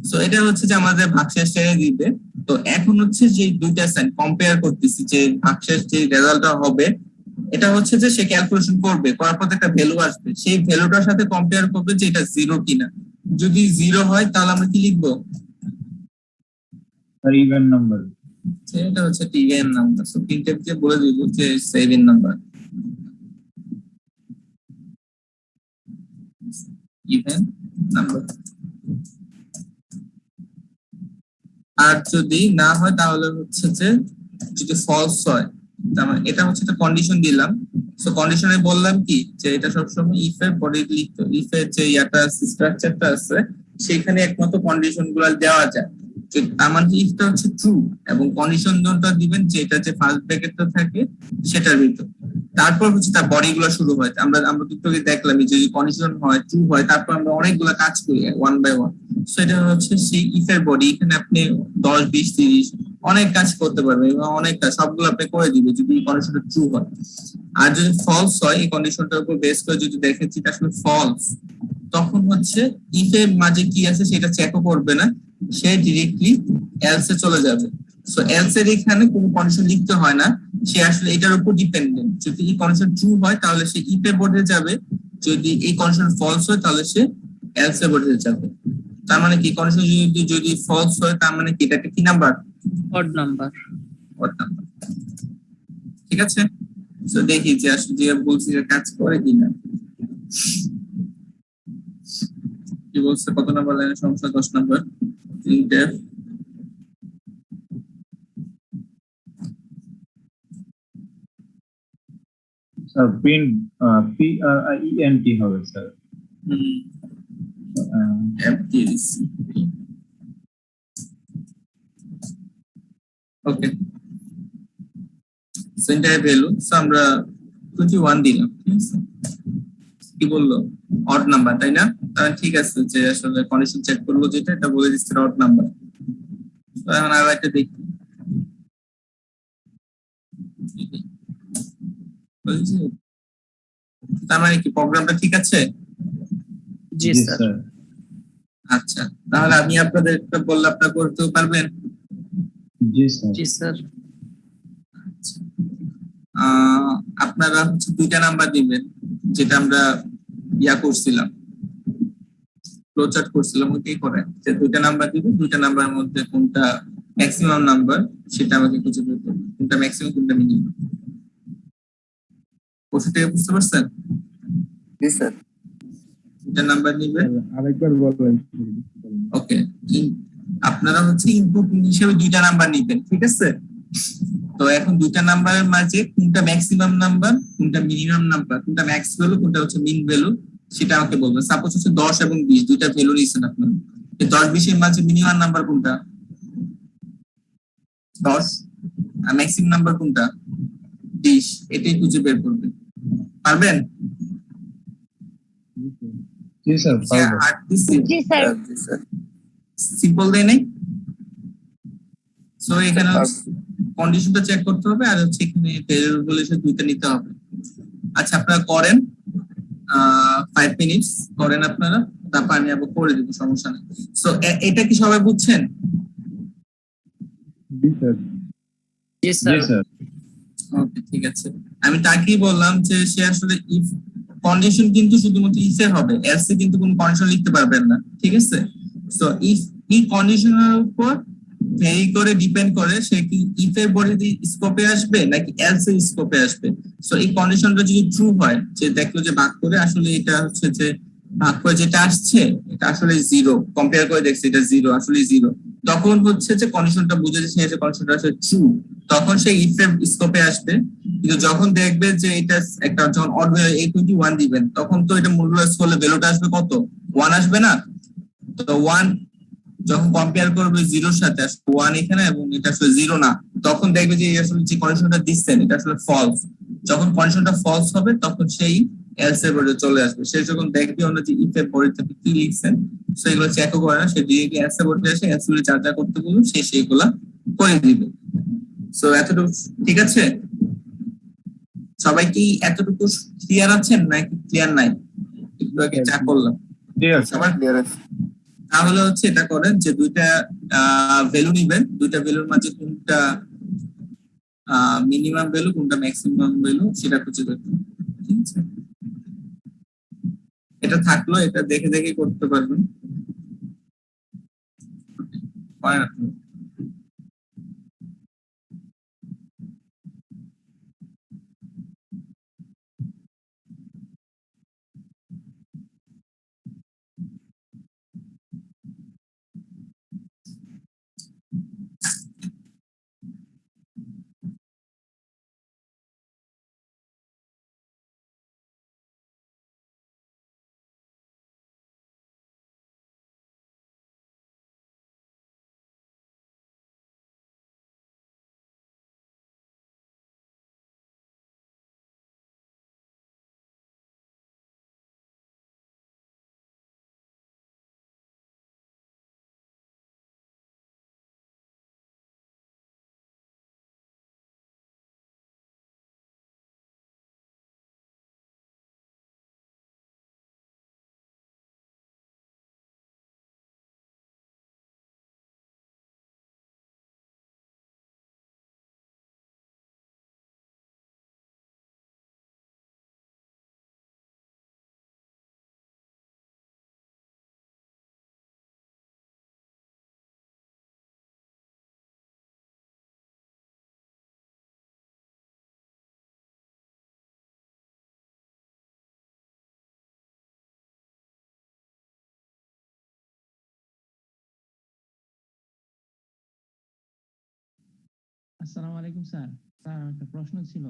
[SPEAKER 1] সো এটা হচ্ছে যে আমাদের ভাগশেষটা দিবে। তো এখন হচ্ছে যে দুইটা সাইন কম্পেয়ার করতেছি, যে ভাগশেষ যে রেজাল্টটা হবে এটা হচ্ছে যে সে ক্যালকুলেশন করবে, করার পর একটা ভ্যালু আসবে, সেই ভ্যালুটার সাথে কম্পেয়ার করবে যে এটা 0 কিনা। যদি 0 হয় তাহলে আমরা কি লিখবো?
[SPEAKER 6] Even number.
[SPEAKER 1] এটা হচ্ছে ইভেন নাম্বার। সো প্রিন্টএফ কে বলে দিব যে 7 নাম্বার, ইভেন নাম্বার। আর যদি না হয় তাহলে হচ্ছে যে যদি ফলস হয়, তার মানে এটা হচ্ছে একটা কন্ডিশন দিলাম। সো কন্ডিশনে বললাম কি, যে এটা সবসময় ইফ এর বডি লিখতো, ইফ এর যে ইয়াটা স্ট্রাকচারটা আছে সেখানে একমাত্র কন্ডিশন গুলো দেওয়া যায়। তার মানে ইফটা হচ্ছে ট্রু, এবং কন্ডিশন জোনটা দিবেন যে এটা যে ফার্স্ট ব্র্যাকেটটা থাকে সেটার ভিতর। তারপর হচ্ছে তার বডি গুলো শুরু হয়। আমরা দুটো দেখলাম যে যদি কন্ডিশন হয়, ট্রু হয়, তারপর আমরা অনেকগুলো কাজ করি 1 বাই 1। সো এটা হচ্ছে সেই ইফ এর বডি। এখানে আপনি 10, 20, 30 অনেক কাজ করতে পারবেন, এবং অনেক কাজ সবগুলো আপনি করে দিবে যদি কন্ডিশনটা ট্রু হয়। আর যদি ফলস হয়, এই কন্ডিশনটার উপর বেস করে যদি দেখেন যে এটা আসলে ফলস, তখন হচ্ছে ইফ এর মাঝে কি আছে সেটা চেকও করবে না, সে ডিরেক্টলি এলস এ চলে যাবে। সো এলস এর এখানে কোনো কন্ডিশন লিখতে হয় না, সে আসলে এটার উপর ডিপেন্ডেন্ট। যদি এই কন্ডিশন ট্রু হয় তাহলে সে ইফ এর বোর্ডে যাবে, যদি এই কন্ডিশন ফলস হয় তাহলে সে এলস এর বোর্ডে যাবে। তার মানে কি কন্ডিশন যদি ফলস হয় তার মানে কি এটা একটা কি number?
[SPEAKER 2] Odd number.
[SPEAKER 1] Odd number, ঠিক আছে? সো দেখি যে আসলে যে বলছি যে কাজ করে কিনা। কি বলছে, কত নাম্বার লাইনের সমস্যা? 10 number. Printf
[SPEAKER 6] sir print PRINT হবে স্যার।
[SPEAKER 1] FTC। ওকে, সেন্টার ভ্যালু আমরা 21 দিলাম, ঠিক আছে? কি বললো? অড নাম্বার, তাই না? তাহলে ঠিক আছে, যে আসলে কন্ডিশন চেক করলো যেটা, এটা বলে দিচ্ছে অড নাম্বার। এখন আর একটা দেখি, তার মানে কি প্রোগ্রামটা ঠিক আছে?
[SPEAKER 2] জি স্যার।
[SPEAKER 1] আচ্ছা, তাহলে আমি আপনাদের বললে আপনারা করতেও পারবেন?
[SPEAKER 6] জি স্যার।
[SPEAKER 2] জি স্যার।
[SPEAKER 1] আপনারা হচ্ছে 2টা নাম্বার দিবেন, যেটা আমরা করছিলাম, ফ্লোচার্ট করছিলাম, ওইটাই করে যে 2টা নাম্বার দিবেন, 2টা নাম্বারের মধ্যে কোনটা ম্যাক্সিমাম নাম্বার সেটা আমাকে খুঁজে বের করতে হবে, কোনটা ম্যাক্সিমাম কোনটা মিনিমাম। কোথায় বুঝতে পারছেন? জি স্যার। 2টা নাম্বার নিবেন।
[SPEAKER 3] আরেকবার বলবেন।
[SPEAKER 1] ওকে, আপনারা হচ্ছে ইনপুট হিসেবে 2টা নাম্বার নিবেন, ঠিক আছে? তো এখন 2টা নাম্বারের মাঝে কোনটা ম্যাক্সিমাম নাম্বার, কোনটা মিনিমাম নাম্বার, কোনটা ম্যাক্স ভ্যালু, কোনটা হচ্ছে মিন ভ্যালু, সেটা আমাকে বলবেন। সাপোজ হচ্ছে 10 এবং 20 দুইটা ভ্যালু নিছেন আপনারা, এই 10, 20 এর মাঝে মিনিমাম নাম্বার কোনটা? 10। আর ম্যাক্সিমাম নাম্বার কোনটা? 20। এটাই খুঁজে বের করবেন, পারবেন?
[SPEAKER 6] জি স্যার পারবো।
[SPEAKER 4] জি স্যার।
[SPEAKER 1] সিম্পল দেয় নাই? সো এখানে কন্ডিশনটা চেক করতে হবে, আর হচ্ছে এখানে ভেরিয়েবল এসে 2টা নিতে হবে। আচ্ছা, আপনারা করেন 5 মিনিটস করেন আপনারা, তারপর আমি আবার করে দিব, সমস্যা নেই। সো এটা কি সবাই বুঝছেন?
[SPEAKER 3] জি স্যার।
[SPEAKER 2] জি
[SPEAKER 6] জি
[SPEAKER 2] স্যার।
[SPEAKER 6] স্যার।
[SPEAKER 1] ওকে, ঠিক আছে। আমি তাকেই বললাম যে সে আসলে ইফ কন্ডিশন কিন্তু শুধুমাত্র ইফ এর হবে, এলসে কিন্তু কোনো কন্ডিশন লিখতে পারবেন না, ঠিক আছে? সো ইফ এই কন্ডিশনের উপর ভেরি করে ডিপেন্ড করে সে কি ইফ এর বডি স্কোপে আসবে নাকি এলসে স্কোপে আসবে। সো এই কন্ডিশনটা যদি ট্রু হয়, যে দেখলো যে ভাগ করে আসলে এটা হচ্ছে যে ভাগ করে যেটা আসছে এটা আসলে জিরো, কম্পেয়ার করে দেখছে এটা জিরো, আসলে জিরো, তখন হচ্ছে যে কন্ডিশনটা বুঝে যে সে কন্ডিশনটা আসলে ট্রু, তখন সে ইফ এর স্কোপে আসবে। কিন্তু যখন দেখবে যে এটা একটা, যখন অড ভ্যালু 821 দিবেন, তখন তো এটা মডুলাস করলে ভ্যালুটা আসবে কত, 1 আসবে না? তো 1 যখন কম্পেয়ার করবে জিরোর সাথে, আসলে 1 এখানে এবং এটা আসলে জিরো না, তখন দেখবে যে আসলে যে কন্ডিশনটা দিচ্ছেন এটা আসলে ফলস। যখন কন্ডিশনটা ফলস হবে তখন সেই এলস এর বোর্ডে চলে আসবে। সে যখন দেখবে অন্য যে ইফ এর বোর্ডে কি লিখছেন সেগুলো চেক করে না, সে ডিরেক্টলি এলস এর বোর্ডে এসে এলস এর যা যা করতে বলবে সে সেইগুলা করে দিবে। সো এতটুকু ঠিক আছে? সবাই কি এতটুকু ক্লিয়ার আছেন নাকি ক্লিয়ার নাই? একটু আগে চা করলাম
[SPEAKER 6] ক্লিয়ার স্যার।
[SPEAKER 1] সবার। তাহলে হচ্ছে এটা করেন যে দুইটা ভ্যালু নিবেন, দুইটা ভ্যালুর মাঝে কোনটা মিনিমাম ভ্যালু কোনটা ম্যাক্সিমাম ভ্যালু সেটা খুঁজে বের করুন, ঠিক আছে? এটা থাকলো, এটা দেখে দেখে করতে পারবেন। করেন আপনি।
[SPEAKER 8] আসসালামু আলাইকুম স্যার। স্যার আমার একটা প্রশ্ন ছিল।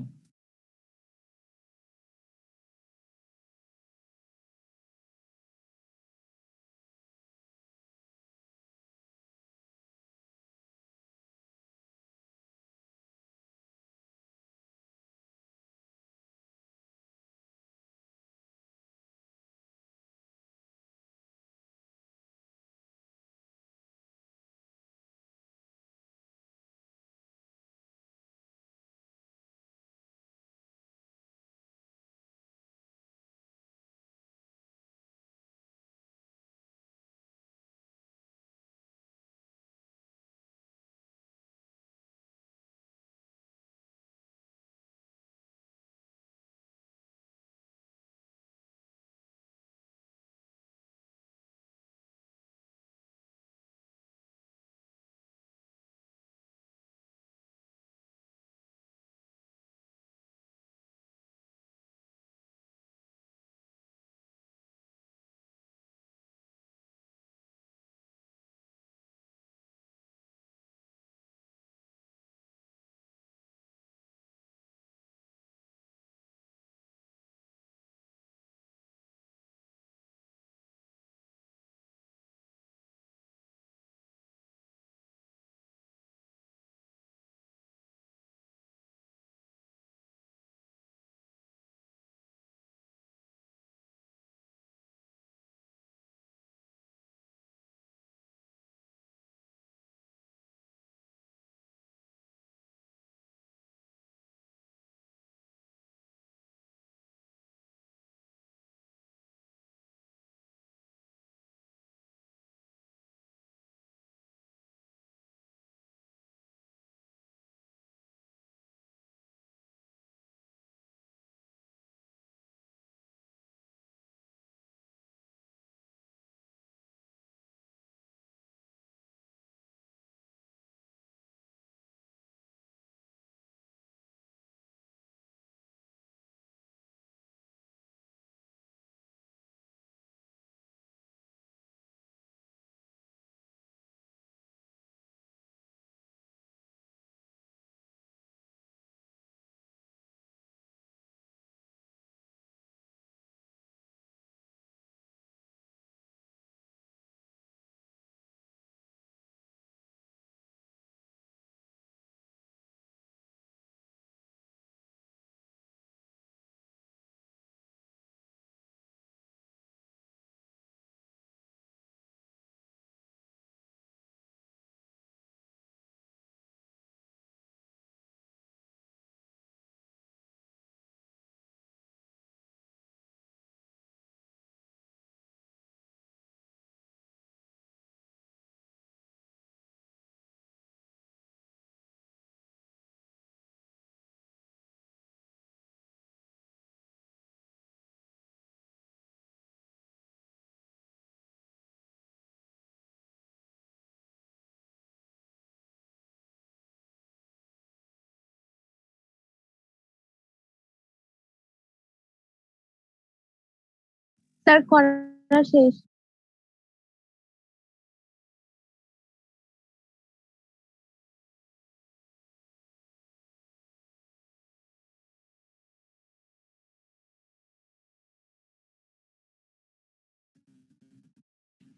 [SPEAKER 4] স্যার করা শেষ।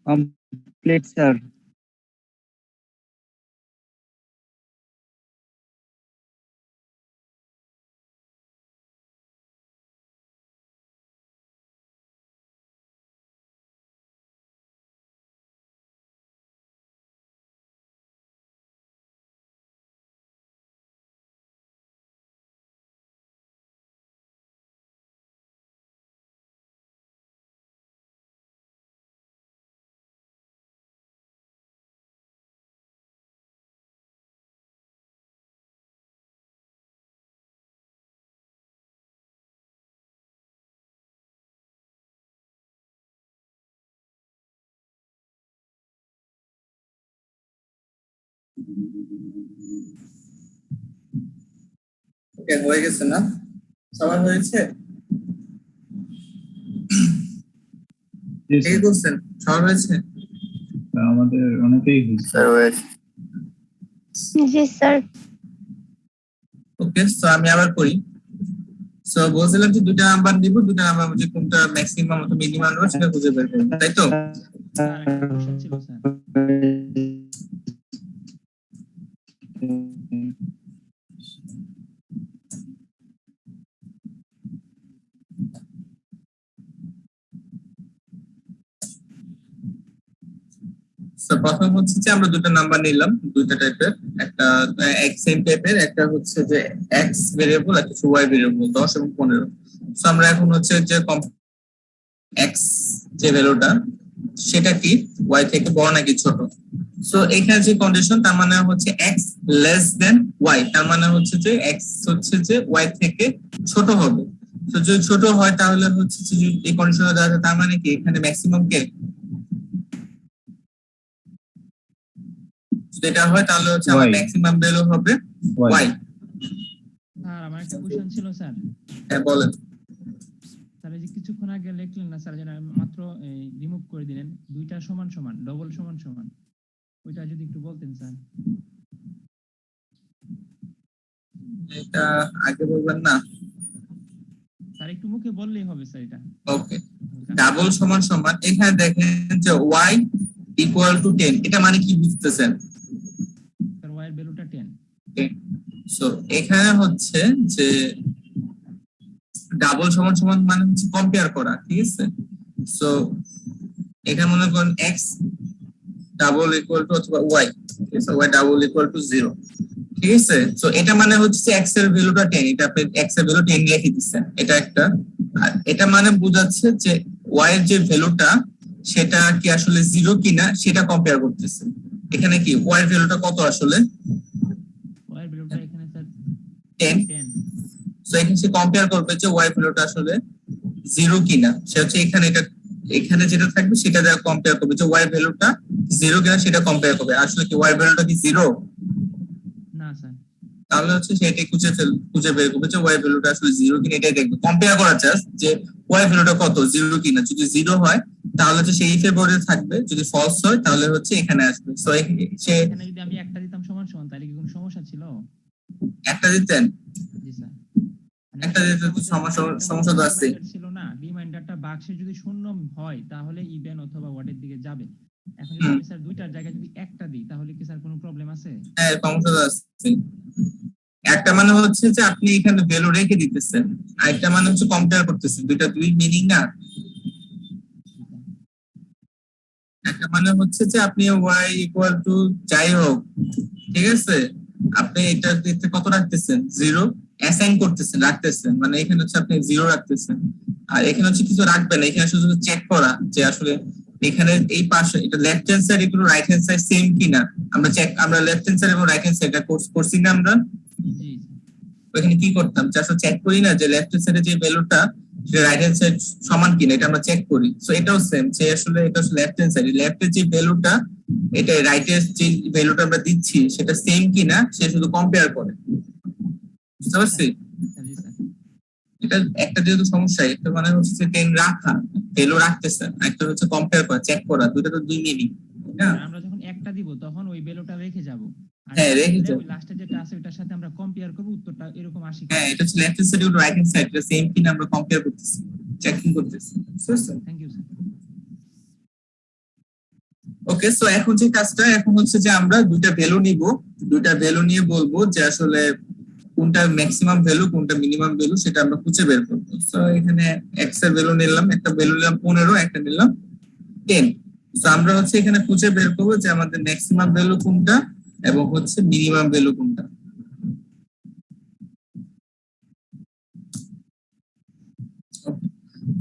[SPEAKER 3] Complete sir.
[SPEAKER 1] ওকে, হয়ে গেছে না? সবার হয়েছে?
[SPEAKER 6] Yes,
[SPEAKER 1] এই
[SPEAKER 6] sir.
[SPEAKER 1] করছেন, সবার হয়েছে?
[SPEAKER 6] আমাদের অনেকেই হয়েছে।
[SPEAKER 4] জি স্যার।
[SPEAKER 1] ওকে, সো আমি আবার করি। সো বলছিলাম যে দুটা নাম্বার দিব, দুটা নাম্বার মধ্যে কোনটা ম্যাক্সিমাম অথবা মিনিমাম হবে সেটা খুঁজে বের করব, তাই তো?
[SPEAKER 8] স্যার একটা কোশ্চেন ছিল স্যার।
[SPEAKER 1] সো প্রথম হচ্ছে যে আমরা দুটো নাম্বার নিলাম, দুইটা টাইপের, একটা সেম টাইপের, একটা হচ্ছে যে এক্স ভেরিয়েবল, একটা হচ্ছে ওয়াই ভেরিয়েবল, 10 এবং 15। সো আমরা এখন হচ্ছে যে এক্স যে ভ্যালুটা সেটা কি ওয়াই থেকে বড় নাকি ছোট। সো এখানে যে কন্ডিশন, তার মানে হচ্ছে এক্স লেস দেন ওয়াই, তার মানে হচ্ছে যে এক্স হচ্ছে যে ওয়াই থেকে ছোট হবে। তো যদি ছোট হয় তাহলে হচ্ছে যে এই কন্ডিশনে দাঁড়াচ্ছে, তার মানে কি এখানে ম্যাক্সিমাম কে? যদি এটা হয় তাহলে হচ্ছে আমার
[SPEAKER 6] Y.
[SPEAKER 1] ম্যাক্সিমাম ভ্যালু হবে ওয়াই।
[SPEAKER 8] স্যার আমার একটা কোশ্চেন ছিল স্যার।
[SPEAKER 1] হ্যাঁ বলেন।
[SPEAKER 8] স্যার এই যে কিছুক্ষণ আগে লিখলেন না স্যার, যেটা মাত্র রিমুভ করে দিলেন, দুইটা সমান সমান, ডবল সমান সমান, ওইটা যদি একটু বলতেন স্যার।
[SPEAKER 1] এটা আগে বলবেন না?
[SPEAKER 8] স্যার একটু মুখে বললেই হবে স্যার এটা।
[SPEAKER 1] ওকে, ডাবল সমান সমান, এখানে দেখেন যে y ইকুয়াল টু 10, এটা মানে কি বুঝতেছেন?
[SPEAKER 8] স্যার ওয়াই এর ভ্যালুটা 10।
[SPEAKER 1] সো এখানে হচ্ছে যে ডাবল সমান সমান মানে হচ্ছে কম্পেয়ার করা, ঠিক আছে? সো এখানে মনে করেন x ডাবল ইকুয়াল টু অথবা y, ঠিক আছে, y ডাবল ইকুয়াল টু 0, ঠিক আছে? সো এটা মানে হচ্ছে যে x এর ভ্যালুটা 10, এটা আপনি x এর ভ্যালু 10 লিখে দিচ্ছেন, এটা একটা। আর এটা মানে বোঝাচ্ছে যে y এর যে ভ্যালুটা সেটা কি আসলে 0 কিনা সেটা কম্পেয়ার করতেছে। এখানে কি y এর ভ্যালুটা কত আসলে?
[SPEAKER 8] ওয়াই এর ভ্যালুটা এখানে স্যার
[SPEAKER 1] 10।
[SPEAKER 8] 10।
[SPEAKER 1] সো এখানে সে কম্পেয়ার করবে যে y ভ্যালুটা আসলে 0 কিনা, সে হচ্ছে এখানে এটা, এখানে যেটা থাকবে সেটা দিয়ে কম্পেয়ার করবে যে y ভ্যালুটা 0 কিনা সেটা কম্পেয়ার করবে। আসলে কি y ভ্যালুটা কি 0?
[SPEAKER 8] না স্যার।
[SPEAKER 1] তাহলে হচ্ছে সেটাই খুঁজে বের করবে যে y ভ্যালুটা আসলে 0 কিনা, এটাই দেখবে, কম্পেয়ার করা জাস্ট যে y ভ্যালুটা কত, 0 কিনা। যদি 0 হয় তাহলে হচ্ছে সেই ফেভারে থাকবে, যদি ফলস হয় তাহলে হচ্ছে এখানে আসবে। সো সে
[SPEAKER 8] এখানে যদি আমি একটা দিতাম সমান সমান, তাহলে কি কোনো সমস্যা ছিল?
[SPEAKER 1] একটা দিতেন,
[SPEAKER 8] জি স্যার।
[SPEAKER 1] একটা দিতে তো সমস্যা তো আছে।
[SPEAKER 8] ছিল না, রিমাইন্ডারটা বাক্সে যদি শূন্য হয় তাহলে ইভেন অথবা ওয়াটের দিকে যাবে। এখন যদি আমি স্যার দুইটার জায়গায় যদি একটা দিই তাহলে কি স্যার কোনো প্রবলেম আছে?
[SPEAKER 1] হ্যাঁ, সমস্যা তো আছে। একটা মানে হচ্ছে যে আপনি এখানে ভ্যালু রেখে দিতেছেন, আর একটা মানে হচ্ছে কম্পেয়ার করতেছেন, দুইটা দুই মিনিং না। একটা মানে হচ্ছে যে আপনি y ইকুয়াল টু যাই হোক, ঠিক আছে, আপনি এটা দিতে কত রাখতেছেন, 0 অ্যাসাইন করতেছেন, রাখতেছেন, মানে এখানে হচ্ছে আপনি 0 রাখতেছেন। আর এখানে হচ্ছে কিছু রাখবেন, এখানে শুধু চেক করা যে আসলে এখানে এই পাশে এটা লেফট হ্যান্ড সাইড একটু রাইট হ্যান্ড সাইড সেম কিনা। আমরা লেফট হ্যান্ড সাইড এবং রাইট হ্যান্ড সাইড করছি না আমরা?
[SPEAKER 8] জি
[SPEAKER 1] ওখানে কি করতাম যে আসলে চেক করি না যে লেফট হ্যান্ড সাইডে যে ভ্যালুটা সেটা রাইট হ্যান্ড সাইড সমান কিনা, এটা আমরা চেক করি। সো এটাও সেম, যে আসলে এটা আসলে লেফট হ্যান্ড সাইড, লেফটের যে ভ্যালুটা এটা রাইটের যে ভ্যালুটা আমরা দিচ্ছি সেটা সেম কিনা সে শুধু কম্পেয়ার করে, বুঝতে পারছি?
[SPEAKER 8] স্যার। জি স্যার।
[SPEAKER 1] এটা একটা যেহেতু সমস্যা, এটা মানে হচ্ছে যে 10 রাখা, ভ্যালু রাখতেছে, একটা হচ্ছে কম্পেয়ার করা, চেক করা, দুটো তো দুই মিনিট, তাই না?
[SPEAKER 8] আর আমরা যখন একটা দিব তখন ওই ভ্যালুটা রেখে যাব, আর
[SPEAKER 1] হ্যাঁ,
[SPEAKER 8] একটা
[SPEAKER 1] রেখে
[SPEAKER 8] দিলে
[SPEAKER 1] যাবো।
[SPEAKER 8] ওই লাস্টে যেটা আছে ওটার সাথে আমরা কম্পেয়ার করব, উত্তরটা এরকম আসে
[SPEAKER 1] হ্যাঁ,
[SPEAKER 8] কিনা।
[SPEAKER 1] এটা হচ্ছে লেফট হ্যান্ড সাইড আর রাইট হ্যান্ড সাইড, এটা সেম কিনা আমরা কম্পেয়ার করতেছি, চেকিং করতেছি।
[SPEAKER 8] Thank you sir.
[SPEAKER 1] Okay, so এখন যে কাজটা এখন হচ্ছে যে আমরা দুইটা ভ্যালু নিব, দুইটা ভ্যালু নিয়ে বলবো যে আসলে কোনটা ম্যাক্সিমাম ভ্যালু কোনটা মিনিমাম ভ্যালু সেটা আমরা খুঁজে বের করবো। সো এখানে এক্স এর ভ্যালু নিলাম, একটা ভ্যালু নিলাম 15, একটা নিলাম 10। সো আমরা হচ্ছে এখানে খুঁজে বের করবো যে আমাদের ম্যাক্সিমাম ভ্যালু কোনটা এবং হচ্ছে মিনিমাম ভ্যালু কোনটা।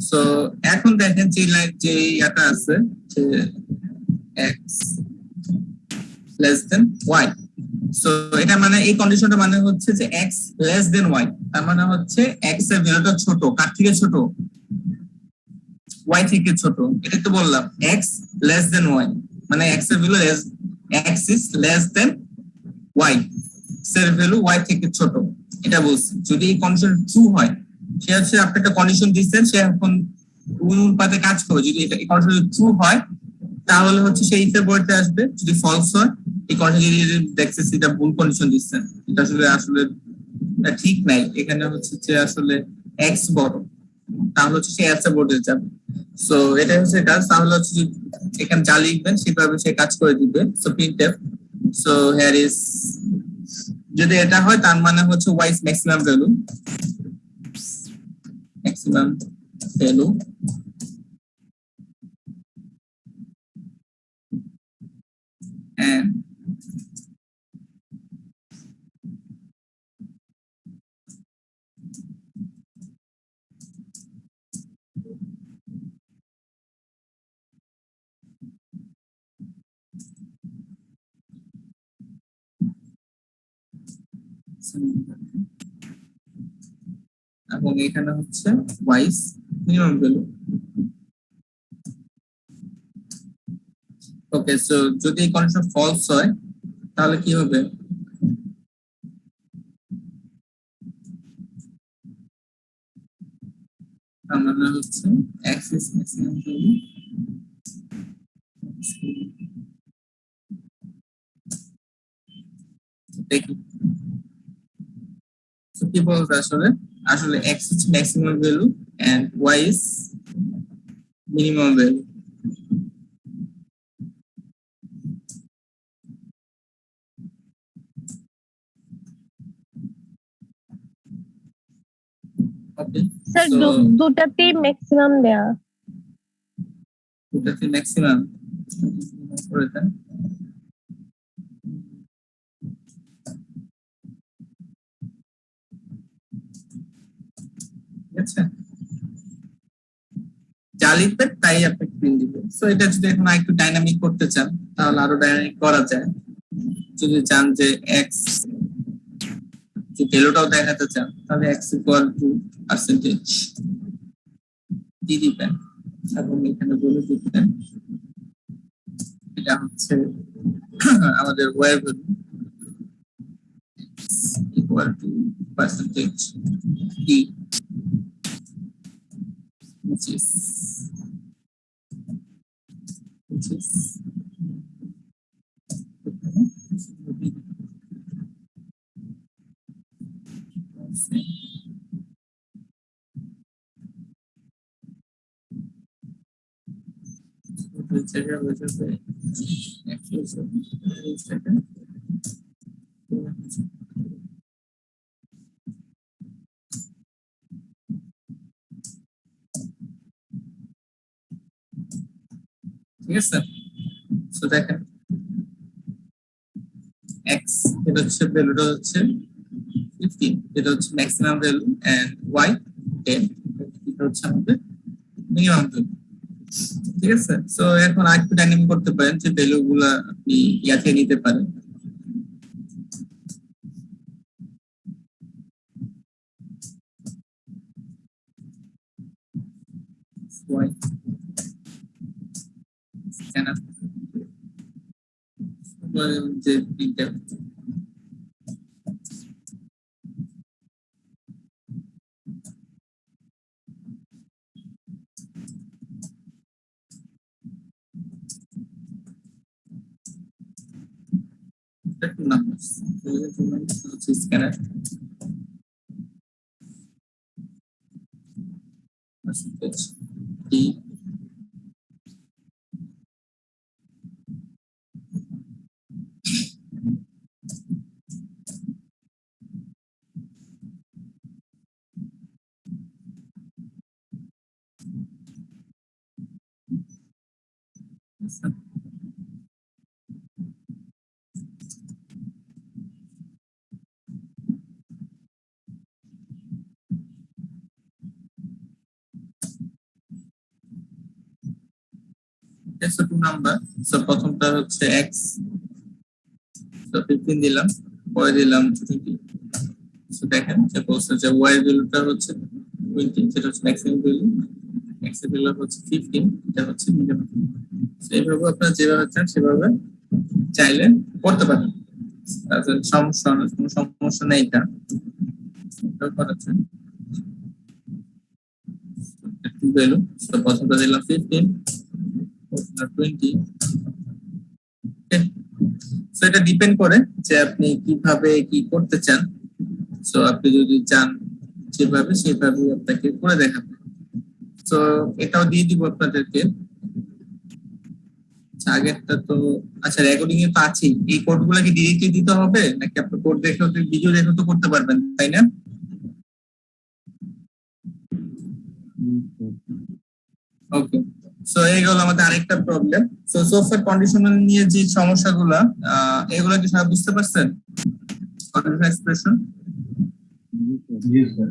[SPEAKER 1] সো এখন দেখেন যে লাইন যে ইয়াটা আছে যে x less than y, so এটা মানে এই কন্ডিশনটা মানে হচ্ছে যে x less than y, তার মানে হচ্ছে x এর ভ্যালুটা ছোট, কার থেকে ছোট? y থেকে ছোট। এটা তো বললাম x less than y, মানে x এর value x is less than y, x এর ভ্যালু y থেকে ছোট, এটা বলছি। যদি এই কন্ডিশন ট্রু হয়, সে হচ্ছে আপনি একটা কন্ডিশন দিচ্ছেন, সে এখন অনুপাতে কাজ করবে। যদি এটা এই কন্ডিশন ট্রু হয় তাহলে হচ্ছে সেই ইফের বইতে আসবে, যদি ফলস হয় এই কন্ডিশন যদি দেখছে সেটা ভুল কন্ডিশন দিচ্ছেন, এটা আসলে আসলে এটা ঠিক নাই, এখানে হচ্ছে যে আসলে এক্স বড়, তাহলে হচ্ছে সে অ্যান্সার বোর্ডে যাবে। সো এটা হচ্ছে কাজ। তাহলে হচ্ছে যে এখানে যা লিখবেন সেভাবে সে কাজ করে দিবে। So printf, so here is, যদি এটা হয় তার মানে হচ্ছে y is maximum value, maximum value and এবং এখানে হচ্ছে y is minimum value। Okay, so যদি এই কন্ডিশন ফলস হয় তাহলে কি হবে? আমরা হচ্ছে x is maximum value, দেখি কি বলতে আসলে আসলে x is maximum value and y is minimum value। Okay,
[SPEAKER 4] sir
[SPEAKER 1] so
[SPEAKER 4] দুটাতেই ম্যাক্সিমাম দেয়া।
[SPEAKER 1] দুটাতে ম্যাক্সিমাম করে দেন। ঠিক আছে, যা লিখবেন তাই আপনি প্রিন্ট দিবেন। সো এটা যদি এখন একটু ডাইনামিক করতে চান তাহলে আরো ডাইনামিক করা যায়। যদি চান যে এক্স যে ভ্যালুটাও দেখাতে চান তাহলে এক্স ইকুয়াল টু পার্সেন্টেজ দিয়ে দিবেন এবং এখানে বলে দিবেন এটা হচ্ছে আমাদের our value equal to percentage d, which is ঠিক আছে। সো দেখেন x এটা হচ্ছে ভ্যালুটা হচ্ছে 15, এটা হচ্ছে ম্যাক্সিমাম ভ্যালু, এন্ড y 10, এটা হচ্ছে আমাদের মিনিমাম ভ্যালু। ঠিক আছে, সো এখন আরেকটু ডাইনামিক করতে পারেন যে ভ্যালু গুলা আপনি ইয়াতে নিতে পারেন। y scanner যে printf Two numbers. Two numbers হচ্ছে scanner. Percentage D. Okay, so two number. So প্রথমটা হচ্ছে x. So 15 দিলাম, পরে দিলাম 20. So দেখেন যে বলছে যে y এর ভ্যালুটা হচ্ছে 20, যেটা হচ্ছে ম্যাক্সিমাম ভ্যালু, x এর ভ্যালু হচ্ছে 15, এটা হচ্ছে মিনিমাম। So এইভাবে আপনারা যেভাবে চান সেভাবে চাইলে করতে পারেন, তাতে সমস্যা কোনো সমস্যা নেই। এটা করেছে টু ভ্যালু। So প্রথমটা দিলাম 15, প্রথমটা 20। সো এটা ডিপেন্ড করে যে আপনি কিভাবে কি করতে চান। সো আপনি যদি চান যেভাবে সেভাবে আপনাকে করে দেখাবো। সো এটাও দিয়ে দিব আপনাদেরকে। আগেরটা তো আচ্ছা রেকর্ডিং এ তো আছেই, এই কোডগুলো কি ডিরেক্টলি দিতে হবে নাকি আপনি কোড দেখে ভিডিও দেখে তো করতে পারবেন, তাই না? ওকে, সো এই হলো আমাদের আরেকটা প্রবলেম। সো সফটওয়্যার কন্ডিশনাল নিয়ে যে সমস্যাগুলো, এগুলো কি সবাই বুঝতে পারছেন? কন্ডিশনাল এক্সপ্রেশন,
[SPEAKER 6] জি স্যার।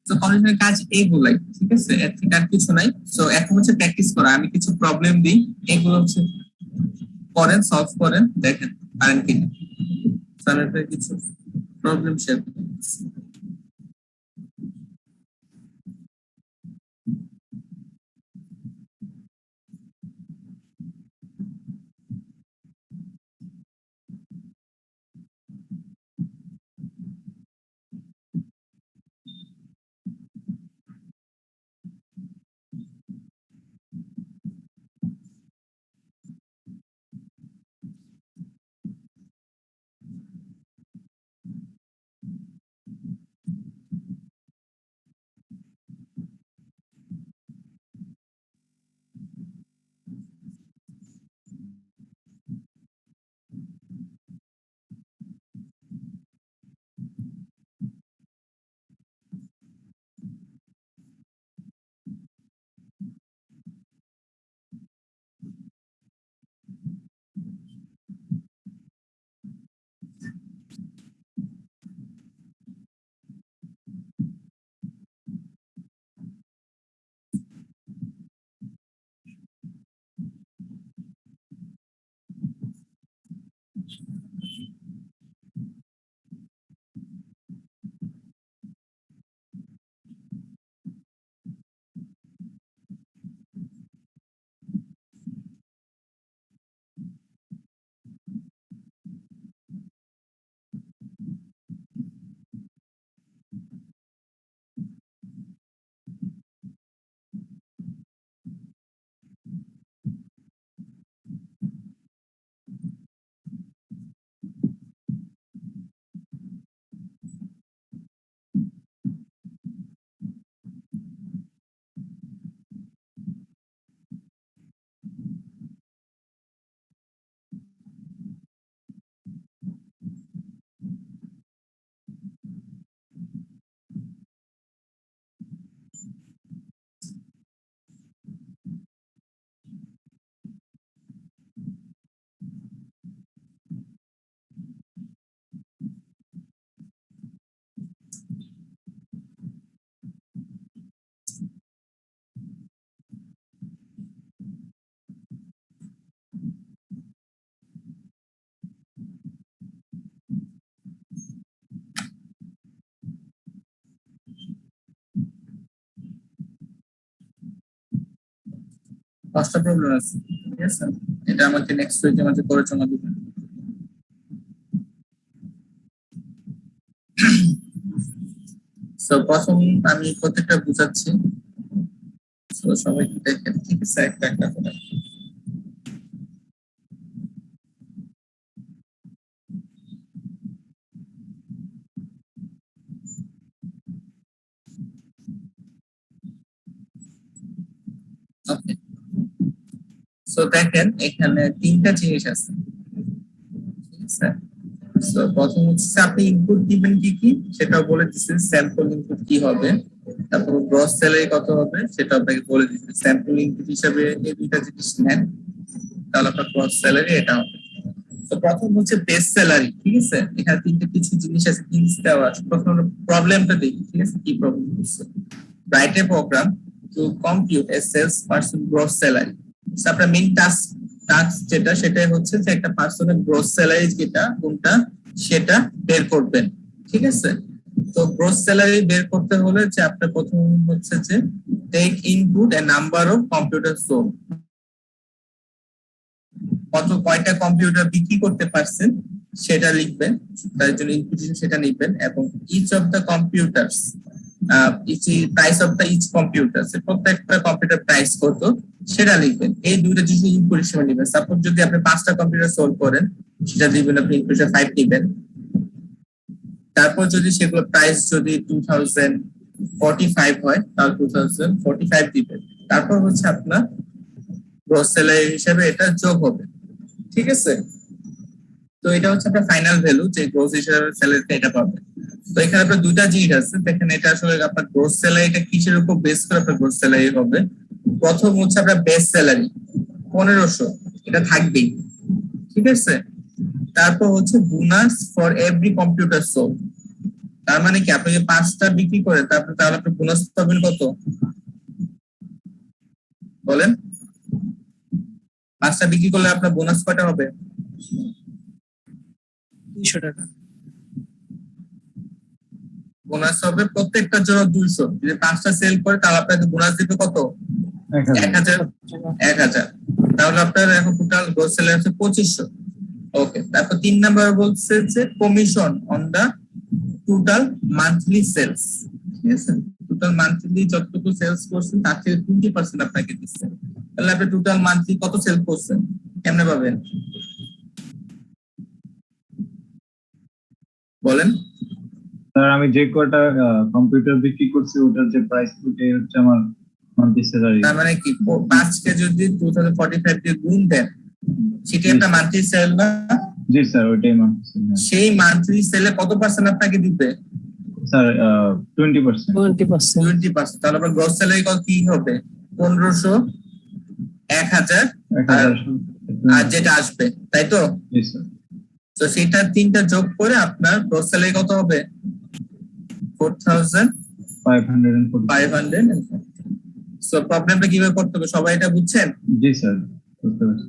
[SPEAKER 1] তো কন্ডিশনাল কাজ এইগুলাই, ঠিক আছে, এর থেকে আর কিছু নাই। সো এখন হচ্ছে প্র্যাকটিস করা। আমি কিছু প্রবলেম দিই, এগুলো হচ্ছে করেন, সলভ করেন, দেখেন পারেন কিনা। স্যার এটা কিছু প্রবলেম শেয়ার করুন। পাঁচটা প্রবলেম আছে, ঠিক আছে, এটা আমাকে নেক্সট উইকে আমাকে করে জমা দিবেন। সো প্রথম আমি প্রত্যেকটা বুঝাচ্ছি, সো সবাই দেখেন, ঠিক আছে, একটা একটা করে। ওকে, সো দেখেন এখানে তিনটা জিনিস আছে, ঠিক আছে। সো প্রথম হচ্ছে আপনি ইনপুট দিবেন কি কি সেটাও বলে দিচ্ছেন, স্যাম্পল ইনপুট কি হবে, তারপর গ্রস স্যালারি কত হবে সেটা আপনাকে বলে দিচ্ছেন। স্যাম্পল ইনপুট হিসাবে এই দুইটা জিনিস নেন, তাহলে আপনার গ্রস স্যালারি এটা হবে। তো প্রথম হচ্ছে বেস স্যালারি, ঠিক আছে। এখানে তিনটে কিছু জিনিস আছে, জিনিস দেওয়া আছে। প্রথম প্রবলেমটা দেখি, ঠিক আছে, কি প্রবলেম হচ্ছে। Write a program to compute a sales person gross salary. আপনার মেইন টাস্ক যেটা সেটাই হচ্ছে যে একটা পার্সনের গ্রস স্যালারি যেটা কোনটা সেটা বের করবেন, ঠিক আছে। তো গ্রস স্যালারি বের করতে হলে যে আপনার প্রথম হচ্ছে যে take input a number of computer sold, কয়টা কম্পিউটার বিক্রি করতে পারছেন সেটা লিখবেন, তার জন্য ইনপুট সেটা লিখবেন, এবং each of the computers price of the each computer, প্রত্যেকটা কম্পিউটার প্রাইস কত সেটা লিখবেন। এই দুইটা জিনিস ইনপুট হিসেবে নেবেন। সাপোজ যদি আপনি 5টা কম্পিউটার সোল্ড করেন সেটা দিবেন আপনি ইনপুট 5 দিবেন। তারপর যদি সেগুলো প্রাইস যদি 2045 হয় তাহলে 2045 দিবেন। তারপর হচ্ছে আপনার গ্রস স্যালারি হিসেবে এটা যোগ হবে, ঠিক আছে। তো এটা হচ্ছে আপনার ফাইনাল ভ্যালু, যে গ্রস হিসেবে স্যালারিটা এটা পাবে। তো এখানে আপনার দুইটা জিনিস আছে, দেখেন এটা আসলে আপনার গ্রস স্যালারিটা কিসের উপর বেস করে আপনার গ্রস স্যালারি হবে। প্রথম হচ্ছে আপনার বেস স্যালারি 1500, এটা থাকবেই, ঠিক আছে। তারপর হচ্ছে bonus for every computer sold, তার মানে কি আপনি 5টা বিক্রি করেন তাহলে আপনি বোনাস পাবেন কত বলেন? 5টা বিক্রি করলে আপনার বোনাস কয়টা হবে?
[SPEAKER 2] 200 টাকা।
[SPEAKER 1] বোনাস হবে প্রত্যেকটার জন্য 200। যদি 5টা সেল করে তাহলে আপনাকে বোনাস দিবে কত? 1000। তাহলে আপনার এখন টোটাল গ্রস স্যালারি হচ্ছে 2500। ওকে, তারপর 3 নাম্বার বলছে যে commission on the total monthly sales, ঠিক আছে। টোটাল মান্থলি যতটুকু সেলস করছেন তার থেকে 20% আপনাকে দিচ্ছে। তাহলে আপনি টোটাল মান্থলি কত সেল করছেন কেমনে পাবেন বলেন?
[SPEAKER 6] স্যার আমি যে কটা কম্পিউটার বিক্রি করছি ওটার যে প্রাইস ওটাই হচ্ছে আমার মান্থলি স্যালারি।
[SPEAKER 1] তার মানে কি 5 কে যদি 2045 দিয়ে গুণ দেন সেটা একটা মান্থলি সেল না?
[SPEAKER 6] জি স্যার, ওইটাই মান্থলি।
[SPEAKER 1] সেই মান্থলি সেলে কত পার্সেন্ট আপনাকে দিবে
[SPEAKER 6] স্যার 20%।
[SPEAKER 2] 20%।
[SPEAKER 1] তাহলে আপনার গ্রস স্যালারি কত কি হবে? 1500, 1000 আর যেটা আসবে, তাই তো?
[SPEAKER 6] জি স্যার।
[SPEAKER 1] তো সেটা তিনটা যোগ করে আপনার গ্রস স্যালারি কত হবে? 4500। সো প্রবলেমটা কিভাবে করতে হবে সবাই এটা বুঝছেন?
[SPEAKER 6] জি স্যার, বুঝতে পারছি।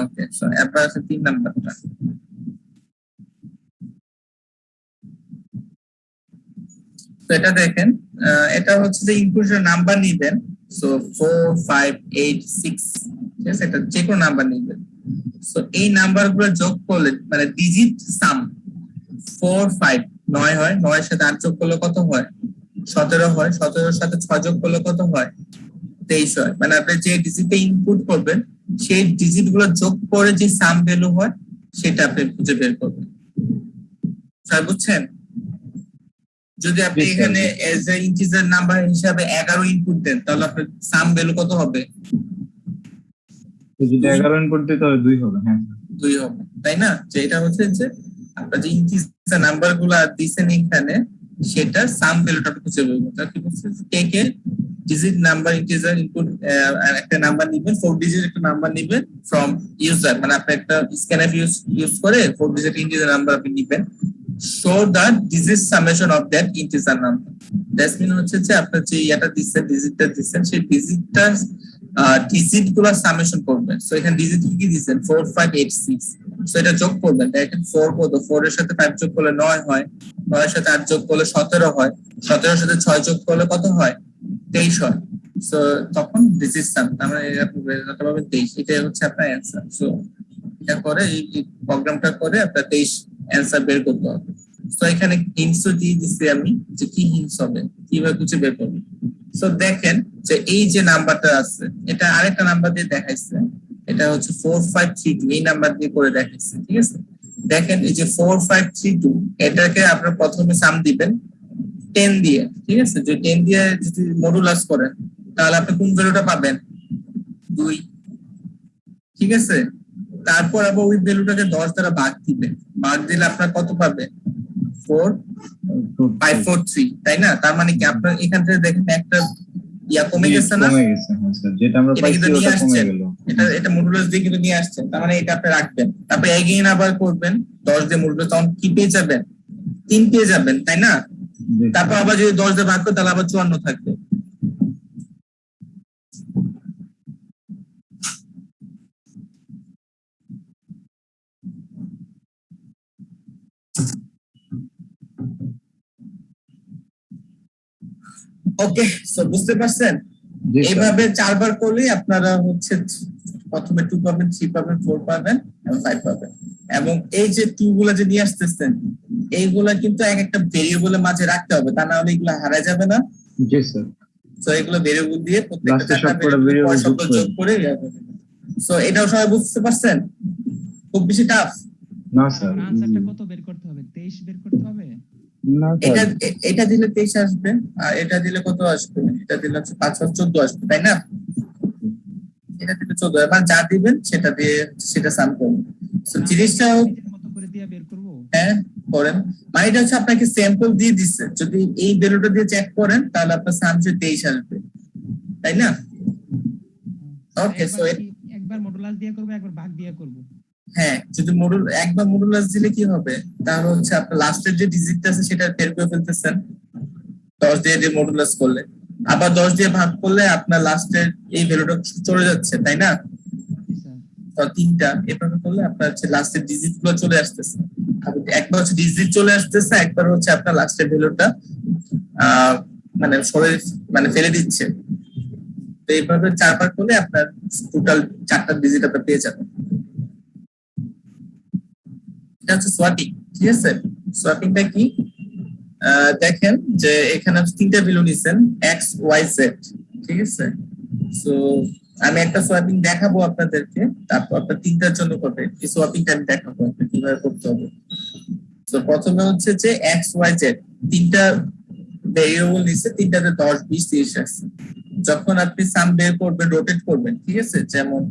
[SPEAKER 1] ওকে, সো এরপর আছে 3 নাম্বারটা। তো এটা দেখেন, এটা হচ্ছে যে ইনপুটের নাম্বার নিবেন। সো 4, 5, 8, 6, ঠিক আছে, এটা যে কোনো নাম্বার নিবেন। সো এই নাম্বারগুলো যোগ করলে মানে ডিজিট সাম 4, 5 9 হয়, 9 এর সাথে 8 যোগ করলে কত হয়? 17 হয়, 17 এর সাথে 6 যোগ করলে কত হয়? 23 হয়। মানে আপনি যে ডিজিটে ইনপুট করবেন সেই ডিজিট গুলো যোগ করে যে সাম ভ্যালু হয় সেটা আপনি খুঁজে বের করবেন। সবাই বুঝছেন? যদি আপনি এখানে এজ এ ইন্টিজার নাম্বার হিসাবে 11 ইনপুট দেন তাহলে আপনার সাম ভ্যালু কত হবে?
[SPEAKER 6] যদি 11 ইনপুট দিই তাহলে 2 হবে। হ্যাঁ
[SPEAKER 1] 2 হবে, তাই না? যে এটা হচ্ছে যে আপনার যে ইন্টিজার নাম্বার গুলো দিচ্ছেন এখানে সেটা সাম ভ্যালুটা আপনি খুঁজে বের করতে হবে। কি বলছে? কে ডিজিট নাম্বার ইন্টিজার ইনপুট একটা নাম্বার নেবেন, 4 ডিজিট একটা নাম্বার নেবেন ফ্রম ইউজার, মানে আপনি একটা স্ক্যানএফ ইউজ করে 4 ডিজিট ইন্টিজার নাম্বার আপনি নেবেন। Show the digit summation of that integer number. That's mean হচ্ছে যে আপনার যে এটা দিচ্ছেন ডিজিটটা দিচ্ছেন সেই ডিজিটটা ডিজিট গুলো সামেশন করবেন। সো এখানে ডিজিট কি দিচ্ছেন? 4, 5, 8, 6। সো এটা যোগ করবেন। দেখেন 4 কত? 4 এর সাথে 5 যোগ করলে 9 হয়, 9 এর সাথে 8 যোগ করলে 17 হয়, 17 এর সাথে 6 যোগ করলে কত হয়? 23 হয়। সো তখন ডিজিট সাম আমরা আপনি বেরোতে পারবেন 23। এটাই হচ্ছে আপনার অ্যান্সার। সো এটা করে এই প্রোগ্রামটা করে আপনার 23 অ্যান্সার বের করতে হবে। তো এখানে হিন্টস দিয়ে দিচ্ছি আমি যে কি হিন্টস হবে, কিভাবে খুঁজে বের করবেন। সো দেখেন যে এই যে নাম্বারটা আছে এটা আরেকটা নাম্বার দিয়ে দেখাইছে, এটা হচ্ছে 4532, এই নাম্বার দিয়ে করে দেখাইছে, ঠিক আছে। দেখেন এই যে 4532 এটাকে আপনার প্রথমে সাম দিবেন 10 দিয়ে, ঠিক আছে। যে 10 দিয়ে যদি মডুলাস করেন তাহলে আপনি কোন ভ্যালুটা পাবেন? 2, ঠিক আছে? তারপর আবার ওই ভ্যালুটাকে 10 দ্বারা ভাগ দিবেন, ভাগ দিলে আপনার কত পাবেন? 4543, তাই না? তার মানে কি আপনার এখান থেকে দেখেন একটা ইয়া কমে গেছে না?
[SPEAKER 6] কমে গেছে, হ্যাঁ স্যার, যেটা আমরা
[SPEAKER 1] এটা
[SPEAKER 6] পাইছি
[SPEAKER 1] কিন্তু নিয়ে
[SPEAKER 6] ওটা কমে
[SPEAKER 1] আসছেন,
[SPEAKER 6] গেল।
[SPEAKER 1] এটা মডুলাস দিয়ে কিন্তু নিয়ে আসছেন, তার মানে এটা আপনি রাখবেন। তারপর এগেইন আবার করবেন 10 দিয়ে মডুলাস, তখন কি পেয়ে যাবেন? 3 পেয়ে যাবেন, তাই না?
[SPEAKER 6] জি,
[SPEAKER 1] তারপর আবার যদি 10 দিয়ে ভাগ করেন তাহলে আবার 54 থাকবে। ওকে, সো বুঝতে পারছেন?
[SPEAKER 6] জি স্যার।
[SPEAKER 1] এইভাবে 4 বার করলেই আপনারা হচ্ছে প্রথমে 2 পাবেন, 3 পাবেন, 4 পাবেন এবং 5 পাবেন। এবং এই যে 2 গুলা যে নিয়ে আসতেছেন, এইগুলা কিন্তু এক একটা ভেরিয়েবলের মাঝে রাখতে হবে, তা না হলে এগুলো হারায় যাবে না।
[SPEAKER 6] জি স্যার।
[SPEAKER 1] সো এগুলো ভেরিয়েবল দিয়ে প্রত্যেকটা
[SPEAKER 6] লাস্টে সবকটা ভেরিয়েবল
[SPEAKER 1] শব্দ যোগ করে। সো এটাও সবাই বুঝতে পারছেন? খুব বেশি টাফ
[SPEAKER 6] না স্যার,
[SPEAKER 8] আনসারটা কত বের করতে হবে? 23 বের করতে হবে।
[SPEAKER 3] না
[SPEAKER 1] এটা।
[SPEAKER 3] স্যার,
[SPEAKER 1] এটা দিলে 23 আসবে, আর এটা দিলে কত আসবে? এটা দিলে হচ্ছে 5 আর 14 আসবে, তাই না? এটা দিলে 14, এবার যা দিবেন সেটা দিয়ে সেটা সাম করুন। সো জিনিসটা
[SPEAKER 8] নিজের মতো করে দিয়ে বের করব।
[SPEAKER 1] হ্যাঁ করেন, মানে এটা হচ্ছে আপনাকে স্যাম্পল দিয়ে দিচ্ছে, যদি এই ভ্যালুটা দিয়ে চেক করেন তাহলে আপনার সাম 23 আসবে, তাই না? ওকে, সো
[SPEAKER 8] একবার মডুলাস দিয়ে করব, একবার ভাগ দিয়ে করব।
[SPEAKER 1] হ্যাঁ, যদি একবার মডুলাস দিলে কি হবে, তাহলে হচ্ছে আপনার লাস্টের যে ডিজিটটা আছে সেটা বের করে ফেলতেছেন 10 দিয়ে মডুলাস করলে, আবার 10 দিয়ে ভাগ করলে আপনার লাস্টের এই ভ্যালুটা চলে যাচ্ছে, তাই না?
[SPEAKER 8] জি স্যার।
[SPEAKER 1] তো 3টা এভাবে করলে আপনার হচ্ছে লাস্টের ডিজিট গুলো চলে আসতেছে। একবার হচ্ছে ডিজিট চলে আসতেছে, একবার হচ্ছে আপনার লাস্টের ভ্যালুটা মানে সরে মানে ফেলে দিচ্ছে। তো এইভাবে 4 বার করলে আপনার টোটাল 4টা ডিজিট আপনি পেয়ে যাবেন। এটা হচ্ছে সোয়াপিং, ঠিক আছে? সোয়াপিংটা কি? দেখেন যে এখানে 3টা ভ্যালু নিছেন x y z, ঠিক আছে? সো আমি একটা সোয়াপিং দেখাবো আপনাদেরকে, তারপর আপনার 3টার জন্য করবে এই সোয়াপিংটা আমি দেখাবো আপনাকে কিভাবে করতে হবে। তো প্রথমে হচ্ছে যে x y z 3টা ভেরিয়েবল নিছে, 3টাতে 10 20 30 আসছে। যখন আপনি সাম বের করবেন, রোটেট করবেন, ঠিক আছে? যেমন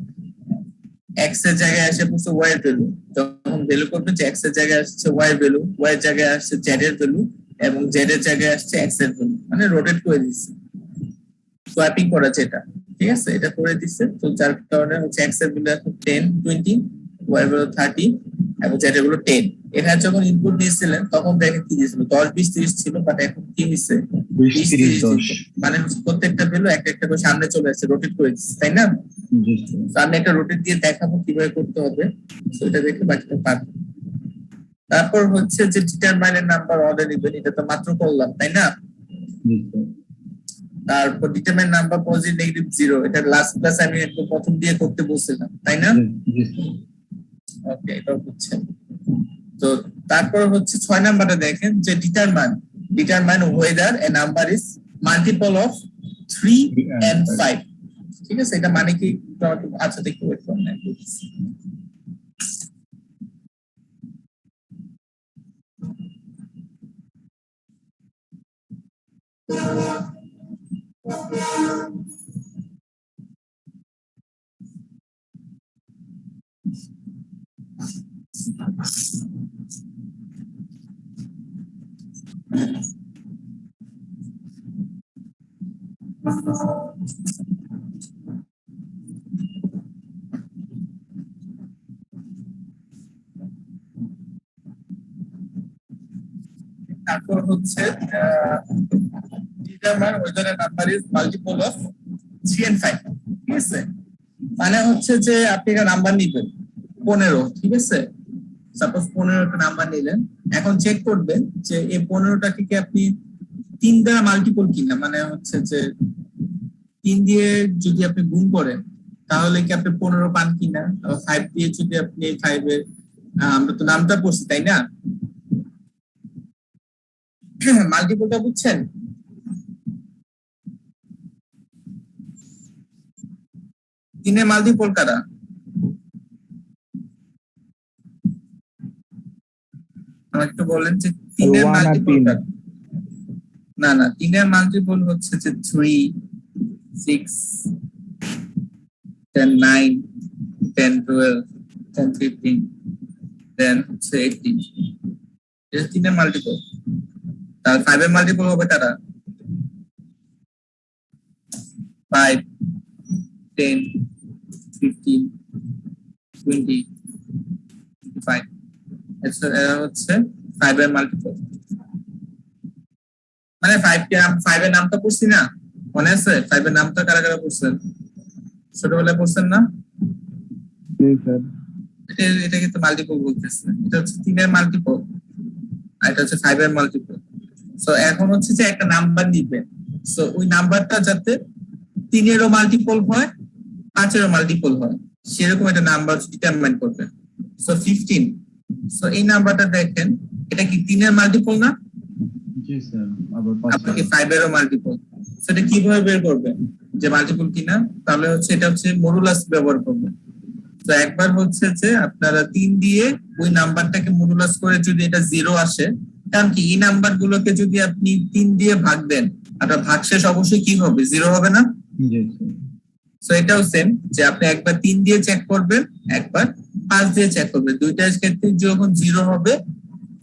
[SPEAKER 1] x এর জায়গায় আসে পড়ছে y এর ভ্যালু, যখন ভ্যালু করবেন যে x এর জায়গায় আসছে y এর ভ্যালু, y এর জায়গায় আসছে z এর ভ্যালু, এবং z এর জায়গায় আসছে x এর ভ্যালু, মানে রোটেট করে দিচ্ছে, সোয়াপিং করা যেটা, ঠিক আছে? এটা করে দিচ্ছে। তো যার কারণে হচ্ছে x এর ভ্যালু এখন 10 20, y এর ভ্যালু 30 এবং z এর ভ্যালু 10। এখানে যখন ইনপুট দিয়েছিলেন তখন দেখেন কি দিয়েছিল, 10 20 30 ছিল, বাট এখন কি দিচ্ছে
[SPEAKER 6] 20 30 10।
[SPEAKER 1] মানে প্রত্যেকটা ভ্যালু একটা একটা করে সামনে চলে আসছে, রোটেট করে দিচ্ছে, তাই না?
[SPEAKER 6] জি
[SPEAKER 1] তো আমি একটা রোটেট দিয়ে দেখাবো কিভাবে করতে হবে, তো এটা দেখে বাকিটা পারবেন। তারপর হচ্ছে যে ডিটারমাইনের নাম্বার অর্ডার নেবেন, এটা তো মাত্র করলাম, তাই না?
[SPEAKER 6] স্যার।
[SPEAKER 1] তারপর ডিটারমাইন নাম্বার পজিটিভ নেগেটিভ 0, এটা লাস্ট ক্লাস আমি একদম প্রথম দিয়ে করতে বলছিলাম, তাই না?
[SPEAKER 6] জি স্যার।
[SPEAKER 1] ওকে, এটা হচ্ছে। তো তারপর হচ্ছে 6 নাম্বারটা দেখেন যে determine whether a number is multiple of 3 and 5, ঠিক আছে? এটা মানে কি? আচ্ছা দেখি, ওয়েট করুন, তারপর হচ্ছে determine whether a number is multiple of 3 and 5, ঠিক আছে? মানে হচ্ছে যে আপনি একটা নাম্বার নিবেন 15, ঠিক আছে? সাপোজ 15টা নাম্বার নিলেন, এখন চেক করবেন যে এই 15টাকে কি আপনি 3 দ্বারা মাল্টিপল কিনা, মানে হচ্ছে যে 3 দিয়ে যদি আপনি গুণ করেন তাহলে কি আপনি 15 পান কিনা, 5 দিয়ে যদি আপনি 5 এর আমরা তো নামটা পড়ছি, তাই না? মাল্টিপলটা বুঝছেন? তিনের মাল্টিপল কারা? আমাকে একটু বলেন যে তিনের
[SPEAKER 3] 1 আর
[SPEAKER 1] মাল্টিপল
[SPEAKER 3] 3।
[SPEAKER 1] কারা? না না, তিনের মাল্টিপল হচ্ছে যে 3 6 then 9, 10, 12, then 15, then 18. এটা 3 এর মাল্টিপল। তার 5 এর মাল্টিপল হবে কারা? 5, 10, 15, 20, 25. এটা হচ্ছে 5 এর মাল্টিপল। মানে 5 এর নামটা পড়ছি না, মনে আছে? 5 এর নামটা কারা কারা পড়ছেন? ছোটবেলায় পড়ছেন না?
[SPEAKER 3] জি স্যার।
[SPEAKER 1] এটা কিন্তু মাল্টিপল বলতেছে। এটা হচ্ছে 3 এর মাল্টিপল আর এটা হচ্ছে 5 এর মাল্টিপল। সো এখন হচ্ছে যে একটা নাম্বার নিবেন, সো ওই নাম্বারটা যাতে 3 এরও মাল্টিপল হয়, 5 এরও মাল্টিপল হয়, সেরকম একটা নাম্বার ডিটারমাইন করবেন। সো 15, সো এই নাম্বারটা দেখেন, এটা কি 3 এর মাল্টিপল না?
[SPEAKER 6] জি স্যার। আবার
[SPEAKER 1] আপনার কি 5 এরও মাল্টিপল? সেটা কিভাবে বের করবেন যে মাল্টিপল কিনা? তাহলে হচ্ছে এটা হচ্ছে মডুলাস ব্যবহার করবেন। তো একবার হচ্ছে যে আপনারা 3 দিয়ে ওই নাম্বারটাকে মডুলাস করে যদি এটা 0 আসে, কারণ কি এই নাম্বার গুলোকে যদি আপনি 3 দিয়ে ভাগ দেন, আপনার ভাগশেষ অবশ্যই কি হবে? 0 হবে না?
[SPEAKER 6] জি স্যার।
[SPEAKER 1] সো এটাও সেম, যে আপনি একবার 3 দিয়ে চেক করবেন, একবার 5 দিয়ে চেক করবেন। দুইটার ক্ষেত্রে যখন 0 হবে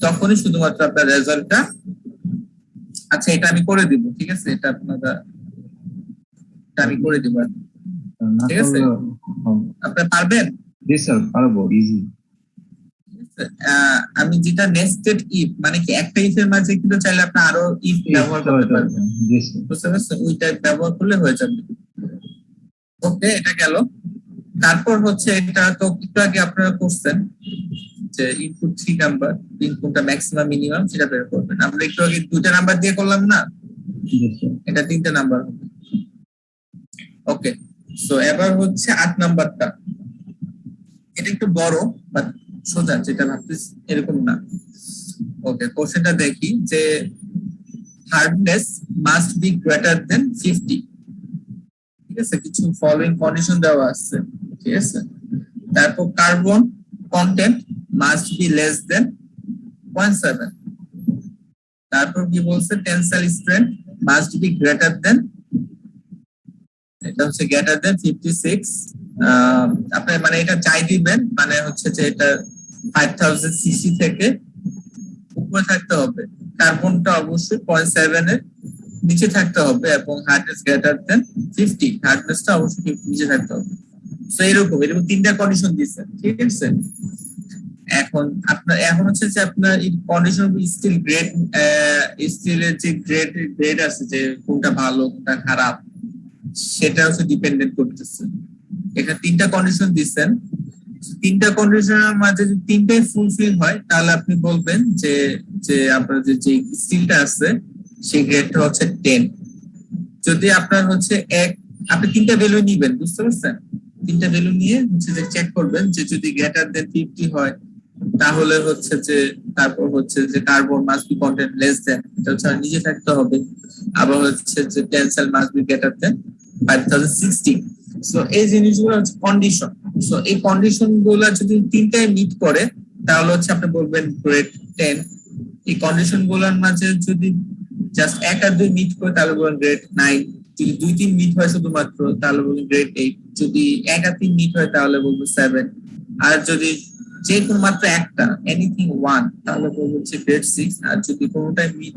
[SPEAKER 1] তখনই শুধুমাত্র আপনার রেজাল্টটা, আচ্ছা এটা আমি করে দিব, ঠিক আছে? এটা আপনারা, এটা আমি করে দিব, ঠিক আছে? আপনারা পারবেন?
[SPEAKER 6] জি স্যার, পারবো, ইজি।
[SPEAKER 1] আমি যেটা নেস্টেড ইফ, মানে কি একটা ইফ এর মাঝে কিন্তু চাইলে আপনি আরো ইফ ব্যবহার করতে পারবেন,
[SPEAKER 6] জি স্যার।
[SPEAKER 1] বুঝতে পারছেন? ওই টাইপ ব্যবহার করলে হয়ে যাবে। ওকে, এটা গেল। তারপর হচ্ছে এটা তো একটু আগে আপনারা করছেন যে ইনপুট 3 নাম্বার, ইনপুটটা ম্যাক্সিমাম মিনিমাম সেটা বের করবেন। আমরা একটু আগে 2টা নাম্বার দিয়ে করলাম না,
[SPEAKER 6] জি স্যার।
[SPEAKER 1] এটা 3টা নাম্বার হবে। ওকে, সো এবার হচ্ছে 8 নাম্বারটা। এটা একটু বড় বাট সোজা, যেটা ভাবতেছি এরকম না। ওকে, কোশ্চেনটা দেখি যে hardness must be greater than 50, ঠিক আছে? কিছু ফলোইং কন্ডিশন দেওয়া আছে, ঠিক আছে? তারপর carbon content must be less than 0.7, তারপর কি বলছে? Tensile strength must be greater than, এটা হচ্ছে গ্রেটার দেন 56। আপনি মানে এটা চাই দিবেন, মানে হচ্ছে যে এটা 5000 সিসি থেকে উপরে থাকতে হবে। কার্বনটা অবশ্যই 0.7 এর নিচে থাকতে হবে এবং হার্ডনেস গ্রেটার দেন 50, হার্ডনেসটা অবশ্যই 50 নিচে থাকতে হবে। সো এরকম 3টা কন্ডিশন দিয়েছে, ঠিক আছে? এখন হচ্ছে যে আপনার এই কন্ডিশন স্টিল গ্রেড, স্টিলের যে গ্রেড আছে, যে কোনটা ভালো কোনটা খারাপ, সেটা হচ্ছে ডিপেন্ডেন্ট করতেছে। এখানে 3টা কন্ডিশন দিচ্ছেন, 3টা কন্ডিশনের মাঝে যদি 3টাই ফুলফিল হয় তাহলে আপনি বলবেন যে যে আপনার যে স্টিলটা আছে সেই গ্রেডটা হচ্ছে 10। যদি আপনার হচ্ছে আপনি 3টা ভ্যালু নিবেন, বুঝতে পারছেন? 3টা ভ্যালু নিয়ে হচ্ছে যে চেক করবেন যে যদি গ্রেটার দেন 50 হয় তাহলে হচ্ছে যে, তারপর হচ্ছে যে carbon must be content less than, এটা হচ্ছে নিচে থাকতে হবে। আবার হচ্ছে যে tensile must be greater than 5060। So এই জিনিসগুলো হচ্ছে কন্ডিশন। সো এই কন্ডিশন গুলো যদি 3টাই মিট করে তাহলে হচ্ছে আপনি বলবেন গ্রেড 10। এই কন্ডিশন গুলোর মাঝে যদি জাস্ট 1 আর 2 মিট করে তাহলে বলবেন গ্রেড 9। যদি 2-3 মিট হয় শুধুমাত্র তাহলে বলবেন গ্রেড 8। যদি 1 আর 3 মিট হয় তাহলে বলবো 7। আর যদি যে কোনো মাত্র একটা এনিথিং 1 তাহলে বলবো যে গ্রেড 6। আর যদি কোনোটাই মিট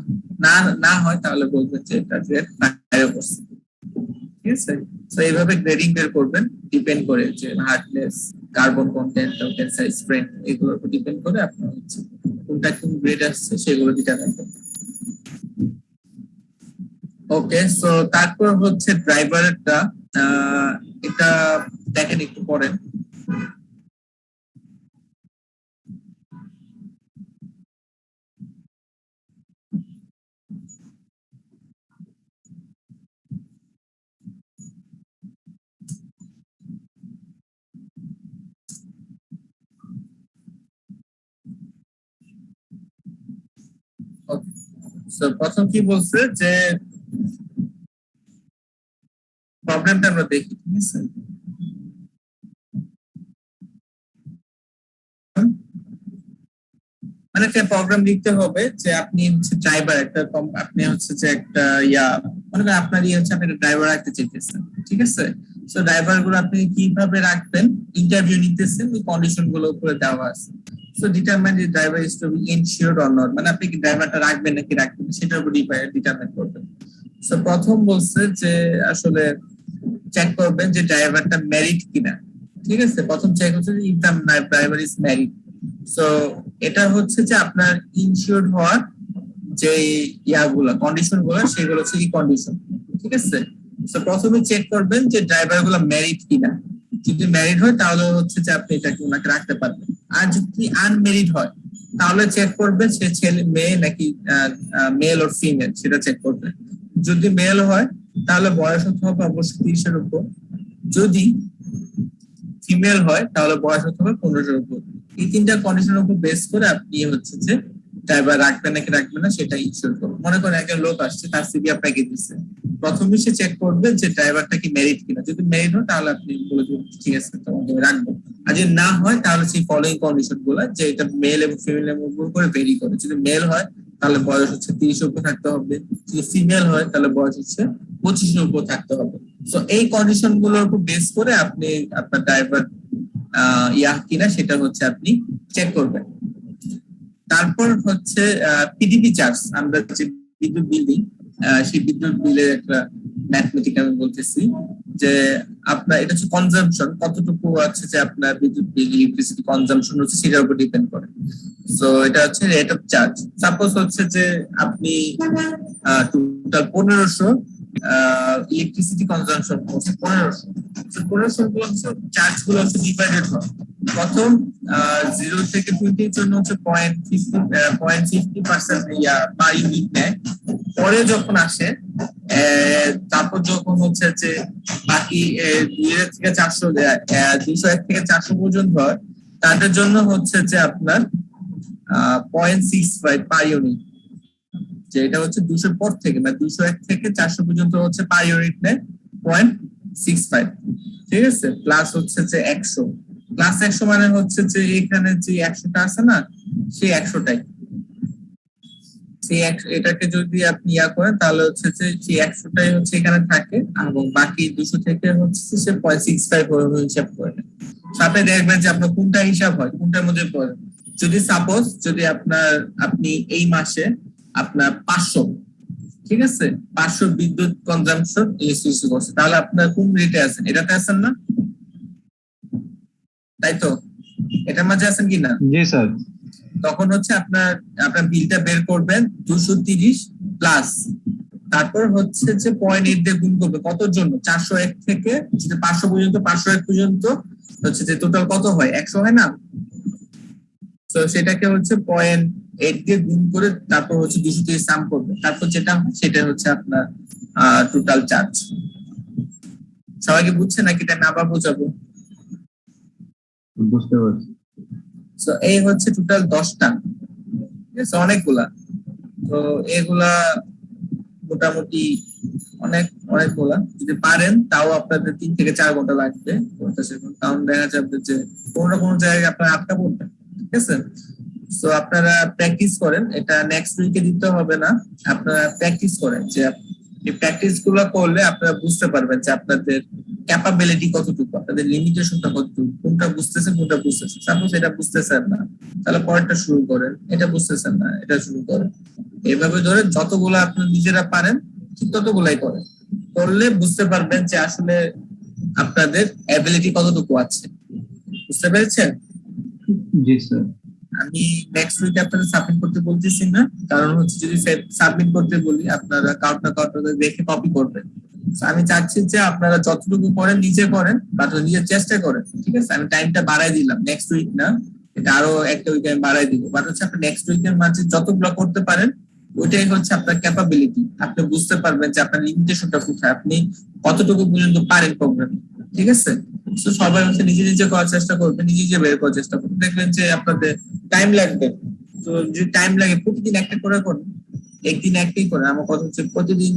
[SPEAKER 1] না হয় তাহলে বলবেন যে এটা গ্রেড 5 পড়ছে, ঠিক আছে? তো এইভাবে গ্রেডিং বের করবেন, ডিপেন্ড করে যে hardness, carbon content, tensile strength, এগুলোর উপর ডিপেন্ড করে আপনার হচ্ছে কোনটা কোন গ্রেড আসছে সেগুলো ডিটারমাইন করবেন। ওকে, সো তারপর হচ্ছে ড্রাইভারটা, এটা দেখেন একটু পড়েন। প্রথম কি বলছে যে প্রবলেমটা আমরা দেখি, ঠিক আছে? মানে একটা প্রবলেম লিখতে হবে যে আপনি হচ্ছে ড্রাইভার, আপনি হচ্ছে যে একটা মনে করেন আপনার হচ্ছে আপনি ড্রাইভার রাখতে চাইতেছেন, ঠিক আছে? সো ড্রাইভার গুলো আপনি কিভাবে রাখবেন, ইন্টারভিউ নিতেছেন, ওই কন্ডিশন গুলো উপরে দেওয়া আছে। So determine the driver is to be insured or not, মানে আপনি কি ড্রাইভারটা রাখবেন নাকি রাখবেন না সেটার উপর ডিটারমাইন করবেন। সো প্রথম বলছে যে আসলে চেক করবেন যে ড্রাইভারটা ম্যারিড কিনা। ঠিক আছে, প্রথম চেক হচ্ছে যে if the driver is married. So এটা হচ্ছে যে আপনার ইনশিওরড হওয়ার যে ইয়াগুলা কন্ডিশন গুলো সেগুলো হচ্ছে এই কন্ডিশন। ঠিক আছে, তো প্রথমে চেক করবেন যে ড্রাইভার গুলো ম্যারিড কিনা। যদি ম্যারিড হয় তাহলে হচ্ছে যে আপনি এটাকে ওনাকে রাখতে পারবেন। আর যদি আনম্যারিড হয় তাহলে চেক করবেন সে ছেলে মেয়ে নাকি মেল ওর ফিমেল, সেটা চেক করবেন। যদি মেল হয় তাহলে বয়স হতে হবে অবশ্যই 30-এর উপর, যদি ফিমেল হয় তাহলে বয়স হতে হবে 15-এর উপর। এই তিনটা কন্ডিশনের উপর বেস করে আপনি হচ্ছে যে ড্রাইভার রাখবেন নাকি রাখবেন না সেটা ইনশিওর করবেন। মনে করেন একজন লোক আসছে, তার সিভি আপনাকে দিচ্ছে, প্রথমে সে চেক করবে যে ড্রাইভারটা কি ম্যারিড কিনা। যদি ম্যারিড হয় তাহলে আপনি বলে দেবেন ঠিক আছে তোমাকে রাখবো। আর যদি না হয় তাহলে সেই ফলোইং কন্ডিশন গুলো, যে এটা মেল এবং ফিমেলের উপর করে ভেরি করে। যদি মেল হয় তাহলে বয়স হচ্ছে 30-এর উপর থাকতে হবে, যদি ফিমেল হয় তাহলে বয়স হচ্ছে 25-এর উপর থাকতে হবে। তো এই কন্ডিশন গুলোর উপর বেস করে আপনি আপনার ড্রাইভার ইয়া কিনা সেটা হচ্ছে আপনি চেক করবেন। তারপর হচ্ছে পিডিপি চার্জ, আমরা যে বিদ্যুৎ বিল, সেই বিদ্যুৎ বিলের একটা ম্যাথমেটিক আমি বলতেছি যে আপনার এটা হচ্ছে কনজাম্পশন, কতটুকু আছে যে আপনার বিদ্যুৎ বিল ইলেকট্রিসিটি কনজাম্পশন হচ্ছে সেটার উপর ডিপেন্ড করে। সো এটা হচ্ছে রেট অফ চার্জ। সাপোজ হচ্ছে যে আপনি টোটাল 1500 ইলেকট্রিসিটি কনজাম্পশন হচ্ছে 1500 চার্জ গুলো হচ্ছে ডিভাইডেড হয়। প্রথম 0 থেকে 20 এর জন্য হচ্ছে 0.50% পার ইউনিট নেয়। পরে যখন আসে তারপর যখন হচ্ছে যে বাকি 2000 থেকে 400 201 থেকে 400 পর্যন্ত হয়, তাদের জন্য হচ্ছে যে আপনার 0.65 পার ইউনিট। যে এটা হচ্ছে 200 পর থেকে, মানে 201 থেকে 400 পর্যন্ত হচ্ছে পার ইউনিট নেয় 0.65। ঠিক আছে, প্লাস হচ্ছে যে 100, প্লাস 100 মানে হচ্ছে যে এখানে যে 100টা আছে না, সেই 100টাই সেই এটাকে যদি আপনি ইয়া করেন তাহলে হচ্ছে যে সেই 100টাই হচ্ছে এখানে থাকে, এবং বাকি 200 থেকে হচ্ছে সে 0.65 হিসাব করে। সাথে দেখবেন যে আপনার কোনটা হিসাব হয়, কোনটার মধ্যে পড়ে। যদি সাপোজ যদি আপনি এই মাসে আপনার 500, ঠিক আছে, 500 বিদ্যুৎ কনজাম্পশন ইলেকট্রিসিটি করছে, তাহলে আপনার কোন রেটে আছেন, এটাতে আছেন না, তাই তো? এটার মাঝে আছেন কিনা?
[SPEAKER 6] জি স্যার।
[SPEAKER 1] তখন হচ্ছে আপনার বিলটা বের করবেন 230 প্লাস, তারপর হচ্ছে যে 0.8 দিয়ে গুণ করবে কতর জন্য, 401 থেকে যদি 500 পর্যন্ত, 501 পর্যন্ত হচ্ছে যে টোটাল কত হয়, 100 হয় না? তো সেটাকে হচ্ছে 0.8 দিয়ে গুণ করে তারপর হচ্ছে 200 দিয়ে সাম করবে, তারপর যেটা হয় সেটা হচ্ছে আপনার টোটাল চার্জ। সবাইকে বুঝছে নাকি এটা আমি আবার বোঝাবো?
[SPEAKER 6] বুঝতে পারছি।
[SPEAKER 1] তো এই হচ্ছে টোটাল 10টা, ঠিক আছে, অনেকগুলা। তো এগুলা মোটামুটি অনেকগুলা, যদি পারেন তাও আপনাদের 3 থেকে 4 ঘন্টা লাগবে, কারণ দেখা যাবে যে কোনো না কোনো জায়গায় আপনার আটকা পড়বে। ঠিক আছে, তো আপনারা প্র্যাকটিস করেন, এটা নেক্সট উইকে দিতে হবে না, আপনারা প্র্যাকটিস করেন। যে এই প্র্যাকটিস গুলো করলে আপনারা বুঝতে পারবেন যে আপনাদের ক্যাপাবিলিটি কতটুকু, আপনাদের লিমিটেশনটা কতটুকু, কোনটা বুঝতেছেন কোনটা বুঝতেছেন। সাপোজ এটা বুঝতেছেন না তাহলে পরেরটা শুরু করেন, এটা বুঝতেছেন না এটা শুরু করেন, এইভাবে ধরে যতগুলো আপনি নিজেরা পারেন ঠিক ততগুলাই করেন। করলে বুঝতে পারবেন যে আসলে আপনাদের অ্যাবিলিটি কতটুকু আছে। বুঝতে পেরেছেন?
[SPEAKER 6] জি স্যার।
[SPEAKER 1] আমি নেক্সট উইকে আপনাদের সাবমিট করতে বলতেছি না, কারণ হচ্ছে যদি সাবমিট করতে বলি আপনারা কাউন্ট না কাউন্ট দেখে কপি করবেন। আমি চাচ্ছি যে আপনারা যতটুকু করেন নিজে করেন বা নিজের চেষ্টা করেন। ঠিক আছে, আমি টাইমটা বাড়াই দিলাম, নেক্সট উইক না, এটা আরো একটা উইক আমি বাড়াই দিব, বাট হচ্ছে আপনি নেক্সট উইকের মাঝে যতগুলো করতে পারেন ওইটাই হচ্ছে আপনার ক্যাপাবিলিটি। আপনি বুঝতে পারবেন যে আপনার লিমিটেশনটা কোথায়, আপনি কতটুকু পর্যন্ত পারেন প্রোগ্রাম। ঠিক আছে, তো সবাই হচ্ছে নিজে নিজে করার চেষ্টা করবেন, নিজে নিজে বের করার চেষ্টা করবেন, দেখবেন যে আপনাদের টাইম লাগবে। তো যদি টাইম লাগে প্রতিদিন একটা করে করুন, একদিন একটাই করেন। আমার কথা হচ্ছে প্রতিদিন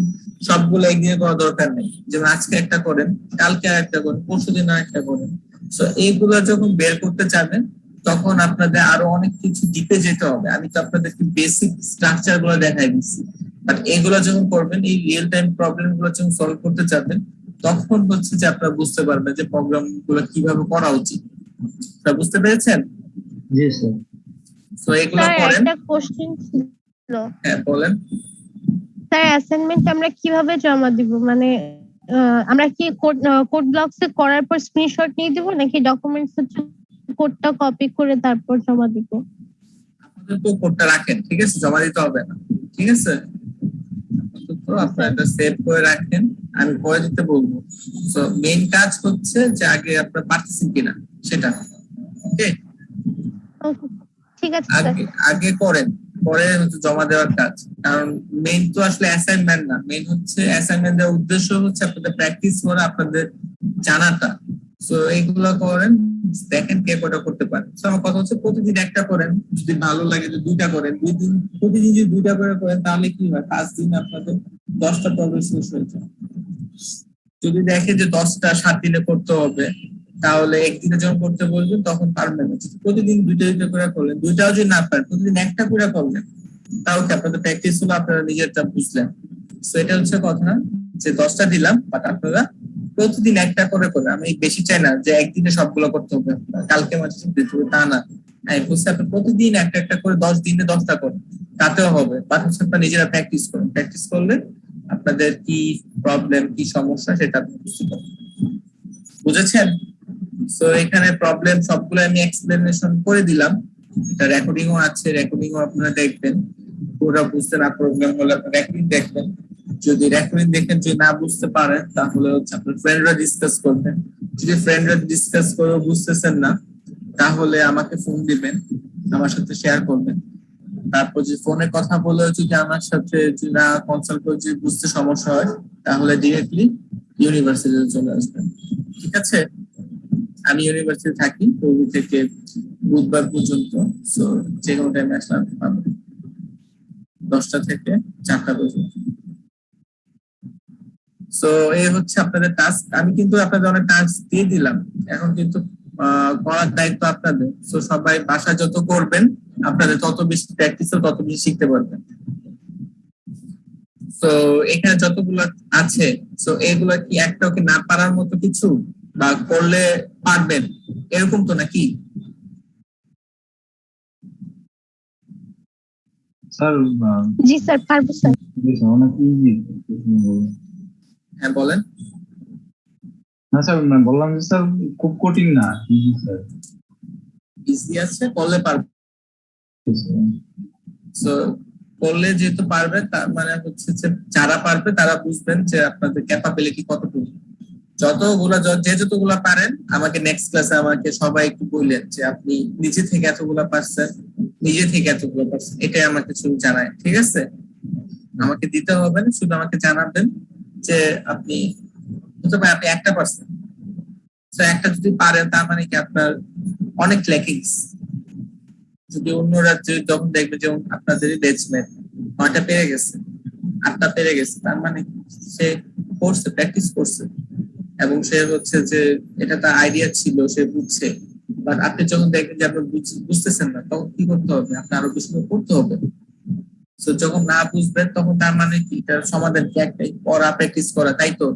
[SPEAKER 1] সবগুলো একদিনে করা দরকার নেই, যেমন আজকে একটা করেন, কালকে আর একটা করেন, পরশুদিন আর একটা করেন। তো এইগুলো যখন বের করতে চাবেন তখন আপনাদের আরো অনেক কিছু ডিপে যেতে হবে। আমি তো আপনাদেরকে বেসিক স্ট্রাকচার গুলো দেখাই দিচ্ছি, বাট এগুলো যখন করবেন, এই রিয়েল টাইম প্রবলেম গুলো যখন সলভ করতে চাবেন তখন হচ্ছে যে আপনারা বুঝতে পারবেন যে প্রোগ্রাম গুলো কিভাবে করা উচিত। আপনারা বুঝতে পেরেছেন?
[SPEAKER 6] জি স্যার।
[SPEAKER 1] তো এগুলো
[SPEAKER 4] স্যার
[SPEAKER 1] করেন।
[SPEAKER 4] একটা কোশ্চেন ছিল,
[SPEAKER 1] হ্যাঁ বলেন।
[SPEAKER 4] স্যার অ্যাসাইনমেন্ট আমরা কিভাবে জমা দিব? মানে আমরা কি কোড ব্লকসে করার পর স্ক্রিনশট নিয়ে দিব, নাকি ডকুমেন্টস কোডটা কপি করে তারপর জমা দিব?
[SPEAKER 1] আপনাদের তো কোডটা রাখেন, ঠিক আছে, জমা দিতে হবে না, ঠিক আছে। তো আপনারা এটা সেভ করে রাখেন, আমি পরে দিতে বলবো। তো মেইন কাজ হচ্ছে যে আগে আপনারা পারতেছেন কিনা সেটা, ওকে।
[SPEAKER 4] Okay, ঠিক আছে স্যার।
[SPEAKER 1] আগে আগে করেন, পরে হচ্ছে জমা দেওয়ার কাজ। কারণ মেইন তো আসলে অ্যাসাইনমেন্ট না, মেইন হচ্ছে অ্যাসাইনমেন্ট দেওয়ার উদ্দেশ্য হচ্ছে আপনাদের প্র্যাকটিস করা, আপনাদের জানাটা। তো এইগুলো করেন, দেখেন কে কটা করতে পারে। তো আমার কথা হচ্ছে প্রতিদিন একটা করেন, যদি ভালো লাগে যে দুইটা করেন, প্রতিদিন যদি দুইটা করে করেন তাহলে কি হয়, 5 দিন আপনাদের 10টা প্রবলেম শেষ হয়ে যায়। যদি দেখে যে 10টা 7 দিনে করতে হবে, তাহলে একদিনে যখন করতে বলবেন তখন পারবেন না। প্রতিদিন দুইটা দুইটা করে করলেন, দুইটাও যদি না পারেন প্রতিদিন একটা করে করলেন, তাও কি আপনাদের প্র্যাকটিস হলো, আপনারা নিজেরটা বুঝলেন। তো এটা হচ্ছে কথা, যে 10টা দিলাম, বাট আপনারা প্রতিদিন একটা করে করে, আমি বেশি চাই না যে একদিনে সবগুলো করতে হবে, কালকে মাঝে দিতে হবে তা না। আমি বুঝতে, আপনি প্রতিদিন একটা একটা করে 10 দিনে 10টা করেন, তাতেও হবে। বাট হচ্ছে আপনারা নিজেরা প্র্যাকটিস করুন, প্র্যাকটিস করলে আপনাদের কি প্রবলেম কি সমস্যা সেটা আপনি বুঝতে পারবেন। বুঝেছেন? তো এখানে প্রবলেম সবগুলো আমি এক্সপ্লেনেশন করে দিলাম, এটা রেকর্ডিংও আছে, রেকর্ডিংও আপনারা দেখবেন। পুরো বুঝতে না প্রবলেম হলে আপনারা রেকর্ডিং দেখবেন। যদি রেকর্ডিং দেখেন যদি না বুঝতে পারেন, তাহলে হচ্ছে আপনার ফ্রেন্ডরা ডিসকাস করবেন। যদি ফ্রেন্ডরা ডিসকাস করে বুঝতেছেন না, তাহলে আমাকে ফোন দিবেন, আমার সাথে শেয়ার করবেন। তারপর যে ফোনে কথা বলে যদি আমার সাথে যদি না কনসাল্ট করে যদি বুঝতে সমস্যা হয়, তাহলে ডিরেক্টলি ইউনিভার্সিটিতে চলে আসবেন, ঠিক আছে। আমি ইউনিভার্সিটি থাকি রবি থেকে বুধবার পর্যন্ত। সো যে কোনো টাইমে আসলে আপনি পাবেন, 10টা থেকে 4টা পর্যন্ত। সো এই হচ্ছে আপনাদের টাস্ক। আমি কিন্তু আপনাদের অনেক টাস্ক দিয়ে দিলাম, এখন কিন্তু করার দায়িত্ব আপনাদের। সো সবাই বাসা যত করবেন, আপনাদের তত বেশি প্র্যাকটিস তত বেশি শিখতে পারবেন। তো এখানে যতগুলো আছে, তো এগুলা কি একটাও কি না পারার মতো কিছু, বা করলে পারবেন এরকম তো নাকি?
[SPEAKER 6] স্যার
[SPEAKER 4] জি স্যার, পারবো স্যার।
[SPEAKER 6] অনেক ইজি।
[SPEAKER 1] হ্যাঁ বলেন।
[SPEAKER 6] না স্যার, বললাম যে স্যার খুব কঠিন না, ইজি স্যার।
[SPEAKER 1] ইজি আছে, করলে পারবেন। সো করলে যেহেতু পারবে, তার মানে হচ্ছে যে যারা পারবে তারা বুঝবেন যে আপনাদের ক্যাপাবিলিটি কতটুকু। যে যতগুলা পারেন, আমাকে নেক্সট ক্লাসে আমাকে সবাই একটু বললেন যে আপনি নিজে থেকে এতগুলা পারছেন, নিজে থেকে এতগুলো পারছেন, এটাই আমাকে শুধু জানায়, ঠিক আছে। আমাকে দিতে হবে না, শুধু আমাকে জানাবেন যে আপনি হতে পারে আপনি একটা পারছেন। তো একটা যদি পারেন তার মানে কি আপনার অনেক ল্যাকিংস। যদি অন্য রাজ্যে যখন দেখবে যে আপনাদেরই ব্যাচমেট 9টা পেরে গেছে, 8টা পেরে গেছে, তার মানে সে করছে, প্র্যাকটিস করছে, এবং সে হচ্ছে যে এটা তার আইডিয়া ছিল, সে বুঝছে। বাট আপনি যখন দেখবেন যে আপনি বুঝতেছেন না, তখন কি করতে হবে, আপনি আরো বেশি করে পড়তে হবে। তো যখন না বুঝবেন তখন তার মানে কি, তার সমাধান কি একটাই, পড়া প্র্যাকটিস করা, তাই তো।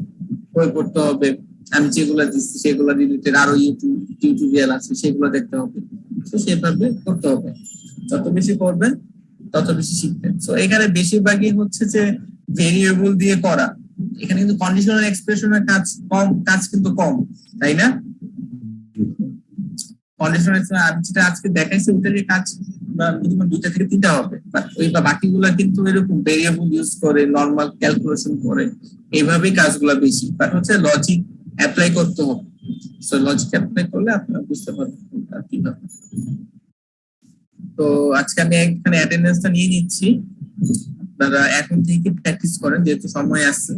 [SPEAKER 1] বই পড়তে হবে, আমি যেগুলো দিচ্ছি সেগুলো রিলেটেড আরো টিউটোরিয়াল আছে, সেগুলো দেখতে হবে। তো সেভাবে করতে হবে, যত বেশি পড়বেন তত বেশি শিখবেন। তো এখানে বেশিরভাগই হচ্ছে যে ভেরিয়েবল দিয়ে করা, এখানে কিন্তু কন্ডিশনাল এক্সপ্রেশনের কাজ কম, কাজ কিন্তু কম, তাই না? কন্ডিশনাল আমি যেটা আজকে দেখাইছি ওটারই কাজ মিনিমাম 2টা থেকে 3টা হবে, ওই বা বাকিগুলা কিন্তু এরকম ভেরিয়েবল ইউজ করে নরমাল ক্যালকুলেশন করে, এইভাবেই কাজগুলো বেশি। বাট হচ্ছে লজিক অ্যাপ্লাই করতে হবে। সো লজিক অ্যাপ্লাই করলে আপনারা বুঝতে পারবেন কিভাবে। তো আজকে আমি এখানে অ্যাটেন্ডেন্সটা নিয়ে নিচ্ছি, আপনারা এখন থেকে প্র্যাকটিস করেন, যেহেতু সময় আছে।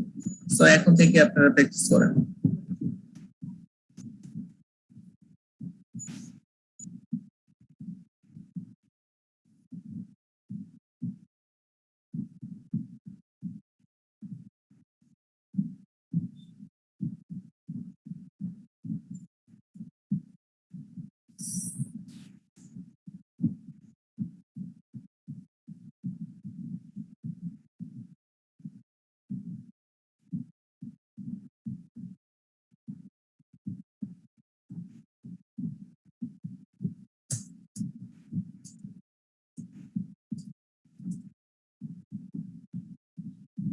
[SPEAKER 1] তো এখন থেকে আপনারা প্র্যাকটিস করেন।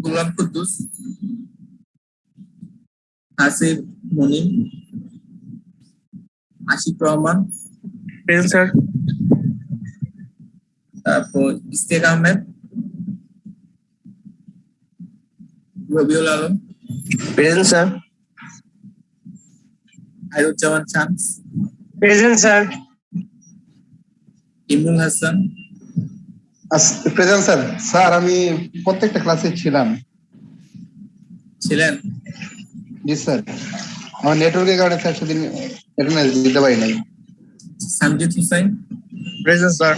[SPEAKER 1] Golam Kuddus, Hasib Munim, Ashik Rahman,
[SPEAKER 3] present sir.
[SPEAKER 1] তারপর Istek Ahmed, Rabiul Alam,
[SPEAKER 3] present sir.
[SPEAKER 1] Khairuzzaman Shams,
[SPEAKER 3] present sir.
[SPEAKER 1] Imrul Hasan,
[SPEAKER 7] present sir. Sir আমি প্রত্যেকটা ক্লাসে ছিলাম।
[SPEAKER 1] ছিলেন?
[SPEAKER 7] জি স্যার, আমার নেটওয়ার্কের কারণে স্যার সেদিন অ্যাটেন্ডেন্স দিতে পারি নাই।
[SPEAKER 1] Samjid Hussain,
[SPEAKER 7] present sir.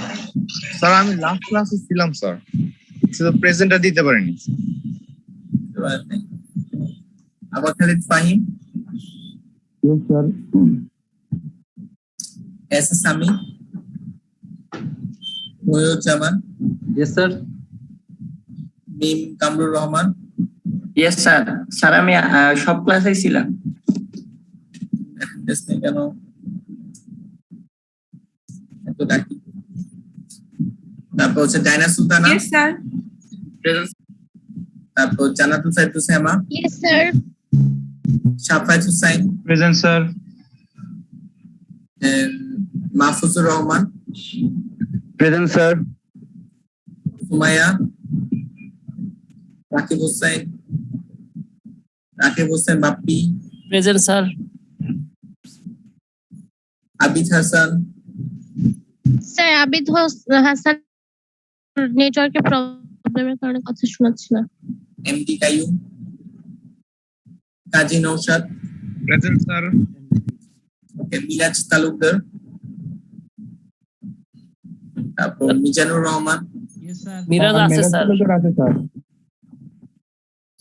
[SPEAKER 7] Sir আমি লাস্ট ক্লাসে ছিলাম স্যার, শুধু প্রেজেন্টটা দিতে পারিনি।
[SPEAKER 1] Abu Khalid Fahim,
[SPEAKER 3] yes sir.
[SPEAKER 1] S S Sami, Mohiuzzaman,
[SPEAKER 2] yes sir.
[SPEAKER 1] Mim Kamrur Rahman,
[SPEAKER 2] yes sir. Sir আমি সব ক্লাসে ছিলাম।
[SPEAKER 1] attendance নেই কেন? এত ডাকি। তারপর হচ্ছে ডাইনা সুলতানা,
[SPEAKER 5] ইয়েস স্যার।
[SPEAKER 1] তারপর Jannatul Saifus Hema,
[SPEAKER 4] Yes, sir.
[SPEAKER 1] Shafayet Hussain,
[SPEAKER 6] present sir.
[SPEAKER 1] Mahfuzur Rahman,
[SPEAKER 3] present sir.
[SPEAKER 1] Sumaiya, Rakib Hossain Bappi,
[SPEAKER 2] present sir.
[SPEAKER 1] Abid Hasan,
[SPEAKER 4] Sir, Abid Hassan নেটওয়ার্কের প্রবলেমের কারণে কথা শোনাচ্ছে না।
[SPEAKER 1] MD Kaiyum, Kazi Naushad,
[SPEAKER 7] present sir.
[SPEAKER 1] Miraj Talukdar, তারপর মিজানুর রহমান,
[SPEAKER 8] ইয়েস স্যার।
[SPEAKER 2] মিরাজ আছে স্যার।
[SPEAKER 3] আছে স্যার।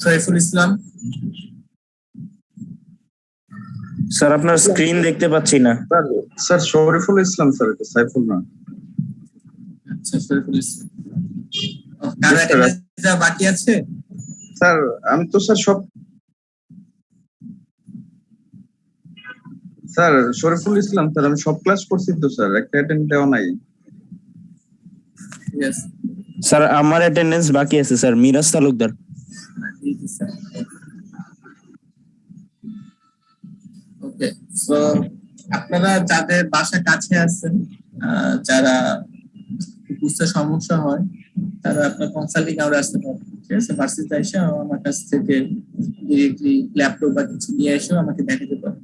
[SPEAKER 1] শরীফুল ইসলাম,
[SPEAKER 3] স্যার আপনার স্ক্রিন দেখতে পাচ্ছি না।
[SPEAKER 7] স্যার শরীফুল ইসলাম স্যার, এটা সাইফুল না।
[SPEAKER 1] আচ্ছা শরীফুল ইসলাম। কারো
[SPEAKER 7] Yes, sir.
[SPEAKER 1] attendance যা বাকি আছে?
[SPEAKER 7] স্যার আমি তো স্যার সব, স্যার শরীফুল ইসলাম স্যার, আমি সব ক্লাস করছি তো স্যার, একটা অ্যাটেন্ড দেওয়া নাই।
[SPEAKER 1] Yes.
[SPEAKER 3] স্যার আমার অ্যাটেন্ডেন্স বাকি আছে স্যার, মিরাজ তালুকদার।
[SPEAKER 1] ওকে, সো আপনারা যাদের বাসা কাছে আছেন, যারা বুঝতে সমস্যা হয়, তারা আপনার কনসাল্টিং আওয়ারে আসতে পারেন। ঠিক আছে, ভার্সিটিতে এসে আমার কাছ থেকে ডিরেক্টলি ল্যাপটপ বা কিছু নিয়ে এসেও আমাকে দেখাতে পারেন।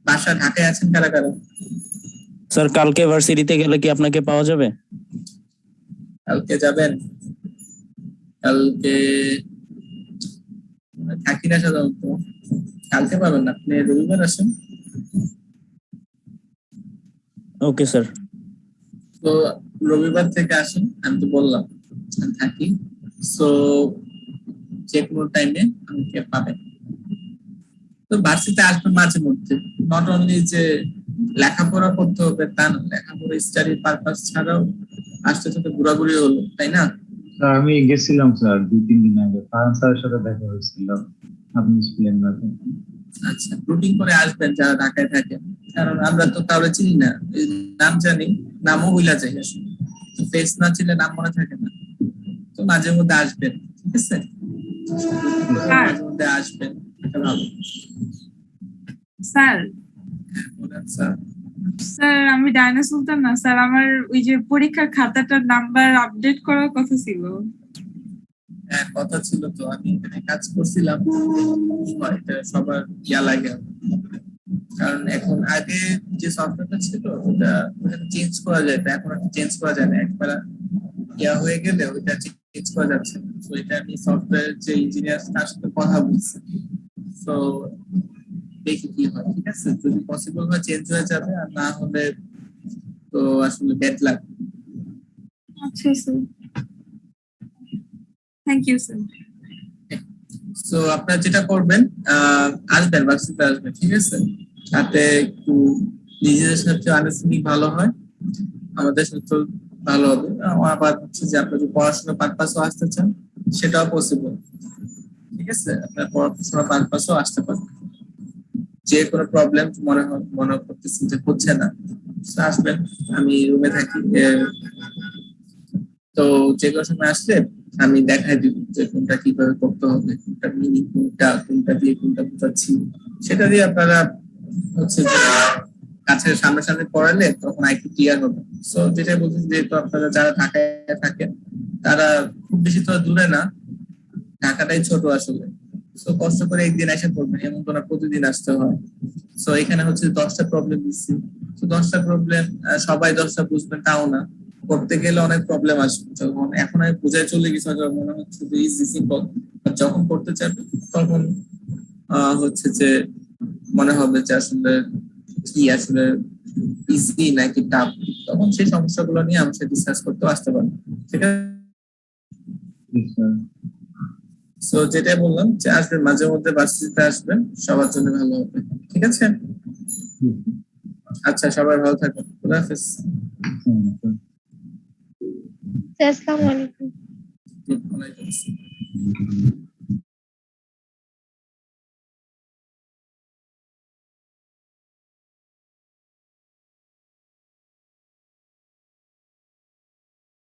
[SPEAKER 1] বাসা ঢাকায় আছেন কারা কারা?
[SPEAKER 3] স্যার কালকে ভার্সিটিতে গেলে কি আপনাকে পাওয়া যাবে?
[SPEAKER 1] কালকে যাবেন? কালকে থাকি না সাধারণত, কালকে পাবেন না, আপনি রবিবার আসেন।
[SPEAKER 3] Okay sir.
[SPEAKER 1] তো রবিবার থেকে আসেন, আমি তো বললাম আমি থাকি, সো যে কোনো টাইমে আমাকে পাবেন। তো ভার্সিটিতে আসবেন মাঝে মধ্যে, নট অনলি যে লেখাপড়া করতে হবে তা না, লেখাপড়া স্টাডি পারপাস ছাড়াও আসতে সাথে ঘোরাঘুরি হলো, তাই না?
[SPEAKER 6] স্যার আমি গেছিলাম স্যার 2-3 দিন আগে, ফারহান স্যারের সাথে দেখা হয়েছিল, আপনি ছিলেন না তো।
[SPEAKER 1] আচ্ছা, রুটিন করে আসবেন যারা ঢাকায় থাকেন, কারণ আমরা তো কাউরে চিনি না, এই নাম জানি, নামও ভুলা যায় আসলে, ফেস না চিনলে নাম মনে থাকে না। তো মাঝে মধ্যে আসবেন, ঠিক আছে? মাঝে মধ্যে আসবেন, এটা ভালো।
[SPEAKER 5] স্যার
[SPEAKER 1] বলেন স্যার।
[SPEAKER 5] স্যার আমি ডায়না সুলতান না স্যার, আমার ওই যে পরীক্ষার খাতাটার নাম্বার আপডেট করার কথা ছিল।
[SPEAKER 1] হ্যাঁ কথা ছিল তো, আমি এখানে কাজ করছিলাম, এটা সবার ইয়া লাগে, কারণ এখন আগে যে সফটওয়্যারটা ছিল ওটা চেঞ্জ করা যায়, এখন চেঞ্জ করা যায় না, একবার ইয়া হয়ে গেলে ওইটা চেঞ্জ করা যাচ্ছে না। তো এটা আমি সফটওয়্যার যে ইঞ্জিনিয়ার তার সাথে কথা বলছি, তো দেখি কি হয়, ঠিক আছে? যদি পসিবল হয় চেঞ্জ হয়ে যাবে, আর না হলে তো আসলে ব্যাড লাগ।
[SPEAKER 5] আচ্ছা sir, thank you sir.
[SPEAKER 1] So আপনারা যেটা করবেন, আসবেন ভার্সিটিতে আসবেন, ঠিক আছে? তাতে একটু নিজেদের সাথে আন্ডারস্ট্যান্ডিং ভালো হয়, আমাদের সাথে ভালো হবে। আবার হচ্ছে যে আপনার যদি পড়াশোনার পারপাসও আসতে চান সেটাও পসিবল, ঠিক আছে? আপনার পড়াশোনার পারপাসও আসতে পারেন। যে কোনো প্রবলেম মনে করতেছেন যে হচ্ছে না, আসবেন, আমি রুমে থাকি। তো যে কোনো সময় আসলে আমি দেখাই দিব যে কোনটা কিভাবে করতে হবে, কোনটা মিনিং কোনটা দিয়ে কোনটা বোঝাচ্ছি, সেটা দিয়ে আপনারা হচ্ছে যে কাছে সামনাসামনি পড়ালে তখন আরেকটু ক্লিয়ার হবে। সো যেটা বলছি, যেহেতু আপনারা যারা ঢাকায় থাকেন তারা খুব বেশি তো দূরে না, ঢাকাটাই ছোট আসলে। সো কষ্ট করে একদিন এসে পড়বেন, এমন তো না প্রতিদিন আসতে হয়। সো এখানে হচ্ছে 10টা প্রবলেম দিচ্ছি। তো 10টা প্রবলেম সবাই 10টা বুঝবেন তাও না, করতে গেলে অনেক প্রবলেম আসবে। যখন এখন আমি বুঝাই চলে গেছে, যখন মনে হচ্ছে যে ইজি সিম্পল, যখন করতে চাইবে তখন হচ্ছে যে মনে হবে যে আসলে কি আসলে ইজি নাকি টাফ, তখন সেই সমস্যাগুলো নিয়ে আমার সাথে ডিসকাস করতে আসতে পারবো, ঠিক আছে?
[SPEAKER 6] Yes, sir.
[SPEAKER 1] সো যেটা বললাম যে আসবেন, মাঝে মধ্যে ভার্সিটিতে আসবেন, সবার জন্য ভালো হবে, ঠিক আছে? আচ্ছা, সবাই ভালো থাকবেন, খোদা হাফেজ।
[SPEAKER 4] আসসালামু আলাইকুম।
[SPEAKER 1] ওয়ালাইকুম আসসালাম।